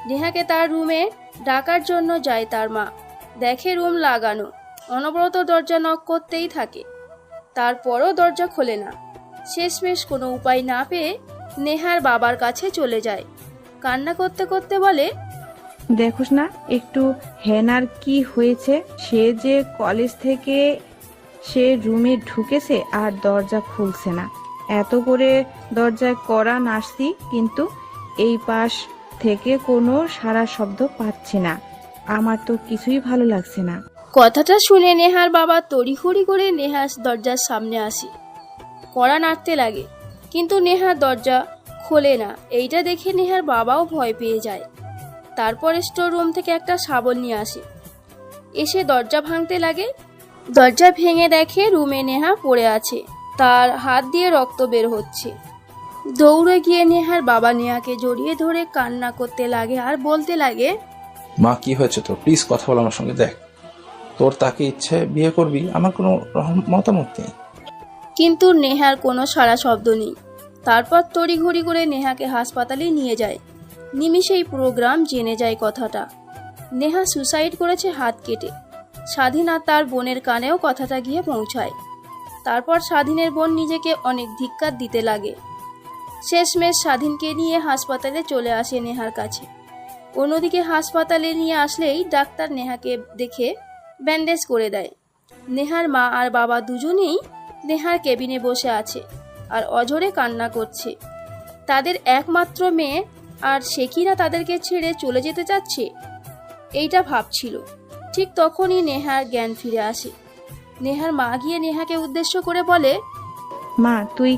নেহাকে তার রুমে ডাকার জন্য যায় তার মা, দেখে রুম লাগানো, অনবরত দরজা নক করতেই থাকে, তারপরও দরজা খোলে না। শেষমেশ কোনো উপায় না পেয়ে নেহার বাবার কাছে চলে যায়। কান্না করতে করতে বলে, দেখোস না একটু হেনার কি হয়েছে? সে যে কলেজ থেকে সে রুমে ঢুকেছে আর দরজা খুলছে না, এত করে দরজায় কড়া নাড়ছি, কিন্তু এই পাশ থেকে কোনো সারা শব্দ পাচ্ছি না। আমার তো কিছুই ভালো লাগছে না। কথাটা শুনে নেহার বাবা তড়িঘড়ি করে নেহার দরজার সামনে আসে, কড়া নাড়তে লাগে, কিন্তু নেহার দরজা খোলে না। এইটা দেখে নেহার বাবাও ভয় পেয়ে যায়। তারপর স্টোর রুম থেকে একটা শাবল নিয়ে আসে, এসে দরজা ভাঙতে লাগে। দরজা ভেঙে দেখে রুমে নেহা পড়ে আছে, তার হাত দিয়ে রক্ত বের হচ্ছে। দৌড়ে গিয়ে নেহার বাবা নেহাকে জড়িয়ে ধরে কান্না করতে লাগে আর বলতে লাগে, মা কি হয়েছে তোর? প্লিজ কথা বল আমার সঙ্গে। দেখ, তোর তাকে ইচ্ছে বিয়ে করবি, আমার কোনো মতামত নেই। কিন্তু নেহার কোনো সাড়া শব্দ নেই। তারপর তড়িঘড়ি করে নেহাকে হাসপাতালে নিয়ে যায়। নিমিষেই পুরো গ্রাম জেনে যায় কথাটা। নেহা সুসাইড করেছে হাত কেটে। স্বাধীন আর তার বোনের কানেও কথাটা গিয়ে পৌঁছায়। তারপর স্বাধীনের বোন নিজেকে অনেক ধিক্কার দিতে লাগে। শেষমেশ স্বাধীনকে নিয়ে হাসপাতালে চলে আসে নেহার কাছে। অন্যদিকে হাসপাতালে নিয়ে আসলেই ডাক্তার নেহাকে দেখে ব্যান্ডেজ করে দেয়। নেহার মা আর বাবা দুজনেই নেহার কেবিনে বসে আছে আর অঝরে কান্না করছে। তাদের একমাত্র মেয়ে, আর সে কিনা তাদেরকে ছেড়ে চলে যেতে চাচ্ছে, এইটা ভাবছিল। ঠিক তখনই নেহার জ্ঞান ফিরে আসে। নেহার মা গিয়ে নেহাকে উদ্দেশ্য করে বলে, মা, তুই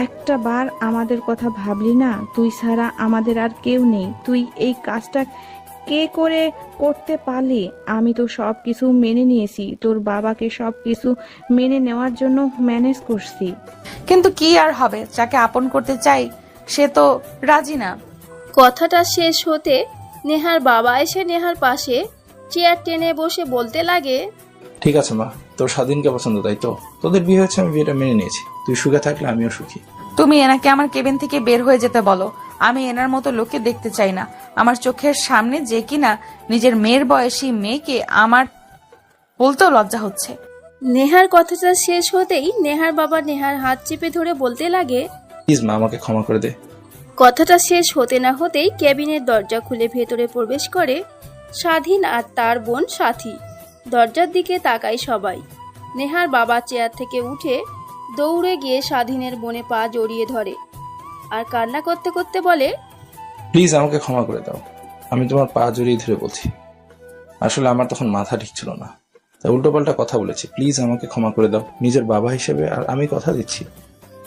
একটা বার আমাদের কথা ভাবলি না? তুই ছাড়া আমাদের আর কেউ নেই। তুই এই কাজটা কে করে করতে পারলি? আমি তো সব কিছু মেনে নিয়েছি, তোর বাবাকে সব কিছু মেনে নেওয়ার জন্য ম্যানেজ করছি। কিন্তু কি আর হবে, যাকে আপন করতে চাই সে তো রাজি না। কথাটা শেষ হতে নেহার বাবা এসে নেহার পাশে চেয়ার টেনে বসে বলতে লাগে, ঠিক আছে মা, তোর স্বাধীনকে পছন্দ, তাই তো? তোদের বিয়ে হয়েছে, আমি বিয়েটা মেনে নিয়েছি। তুই সুখে থাকলে আমিও সুখী। তুমি এনাকে আমার কেবিন থেকে বের হয়ে যেতে বলো। আমি এনার মতো লোককে দেখতে চাই না। আমার চোখের সামনে যে কিনা নিজের মেয়ের বয়সী মেয়েকে আমার বলতেও লজ্জা হচ্ছে। নেহার কথাটা শেষ হতেই নেহার বাবা নেহার হাত চেপে ধরে বলতে লাগে, প্লিজ মা, আমাকে ক্ষমা করে দে। কথাটা শেষ হতে না হতেই কেবিনের দরজা খুলে ভেতরে প্রবেশ করে স্বাধীন আর তার বোন সাথী। দরজার দিকে তাকায় সবাই। নেহার বাবা চেয়ার থেকে উঠে দৌড়ে গিয়ে স্বাধীনের বোনে পা জড়িয়ে ধরে আর কান্না করতে করতে বলে, প্লিজ আমাকে ক্ষমা করে দাও। আমি তোমার পা জড়িয়ে ধরে বলছি, আসলে আমার তখন মাথা ঠিক ছিল না, তাই উল্টোপাল্টা কথা বলেছি। প্লিজ আমাকে ক্ষমা করে দাও নিজের বাবা হিসেবে। আর আমি কথা দিচ্ছি,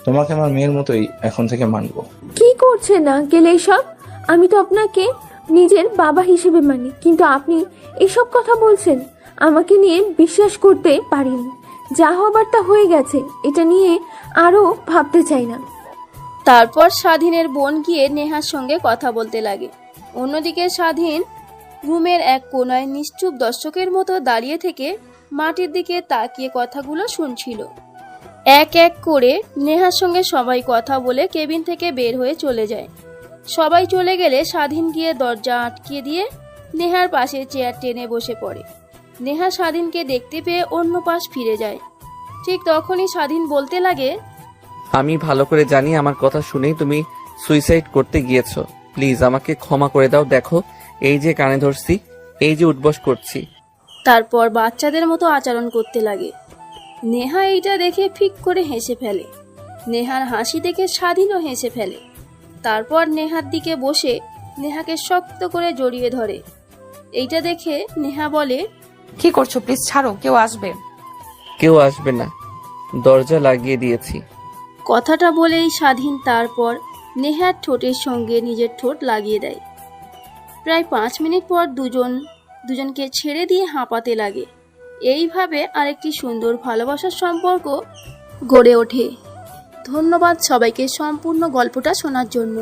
তোমাকে আমার মেয়ের মতোই এখন থেকে মানবো। কি করছেন আঙ্কেল এইসব? আমি তো আপনাকে নিজের বাবা হিসেবে মানি, কিন্তু আপনি এসব কথা বলছেন। আমাকে নিয়ে বিশ্বাস করতে পারিনি। যা হবার তা হয়ে গেছে, এটা নিয়ে আরো ভাবতে চাই না। তারপর স্বাধীনের বোন গিয়ে নেহার সঙ্গে কথা বলতে লাগে। অন্যদিকে স্বাধীন রুমের এক কোনায় নিশ্চুপ দর্শকের মতো দাঁড়িয়ে থেকে মাটির দিকে তাকিয়ে কথাগুলো শুনছিল। এক এক করে নেহার সঙ্গে সবাই কথা বলে কেবিন থেকে বের হয়ে চলে যায়। সবাই চলে গেলে স্বাধীন গিয়ে দরজা আটকে দিয়ে নেহার পাশে চেয়ার টেনে বসে পড়ে। নেহা স্বাধীনকে দেখতে পেয়ে অন্য পাশ ফিরে যায়। ঠিক তখনই স্বাধীন বলতে লাগে, আমি ভালো করে জানি আমার কথা শুনেই তুমি সুইসাইড করতে গিয়েছো। প্লিজ আমাকে ক্ষমা করে দাও। দেখো, এই যে কানে ধরছি, এই যে উঠবস করছি। তারপর বাচ্চাদের মতো আচরণ করতে লাগে। নেহা এইটা দেখে ফিক করে হেসে ফেলে। নেহার হাসি দেখে স্বাধীনও হেসে ফেলে। তারপর নেহার দিকে বসে নেহাকে শক্ত করে জড়িয়ে ধরে। এইটা দেখে নেহা বলে, কি করছো? প্লিজ ছাড়ো, কেউ আসবে। কেউ আসবে না, দরজা লাগিয়ে দিয়েছি। কথাটা বলেই স্বাধীন তারপর নেহার ঠোঁটের সঙ্গে নিজের ঠোঁট লাগিয়ে দেয়। প্রায় 5 মিনিট পর দুজনকে ছেড়ে দিয়ে হাঁপাতে লাগে। এইভাবে আরেকটি সুন্দর ভালোবাসার সম্পর্ক গড়ে ওঠে। ধন্যবাদ সবাইকে সম্পূর্ণ গল্পটা শোনার জন্য।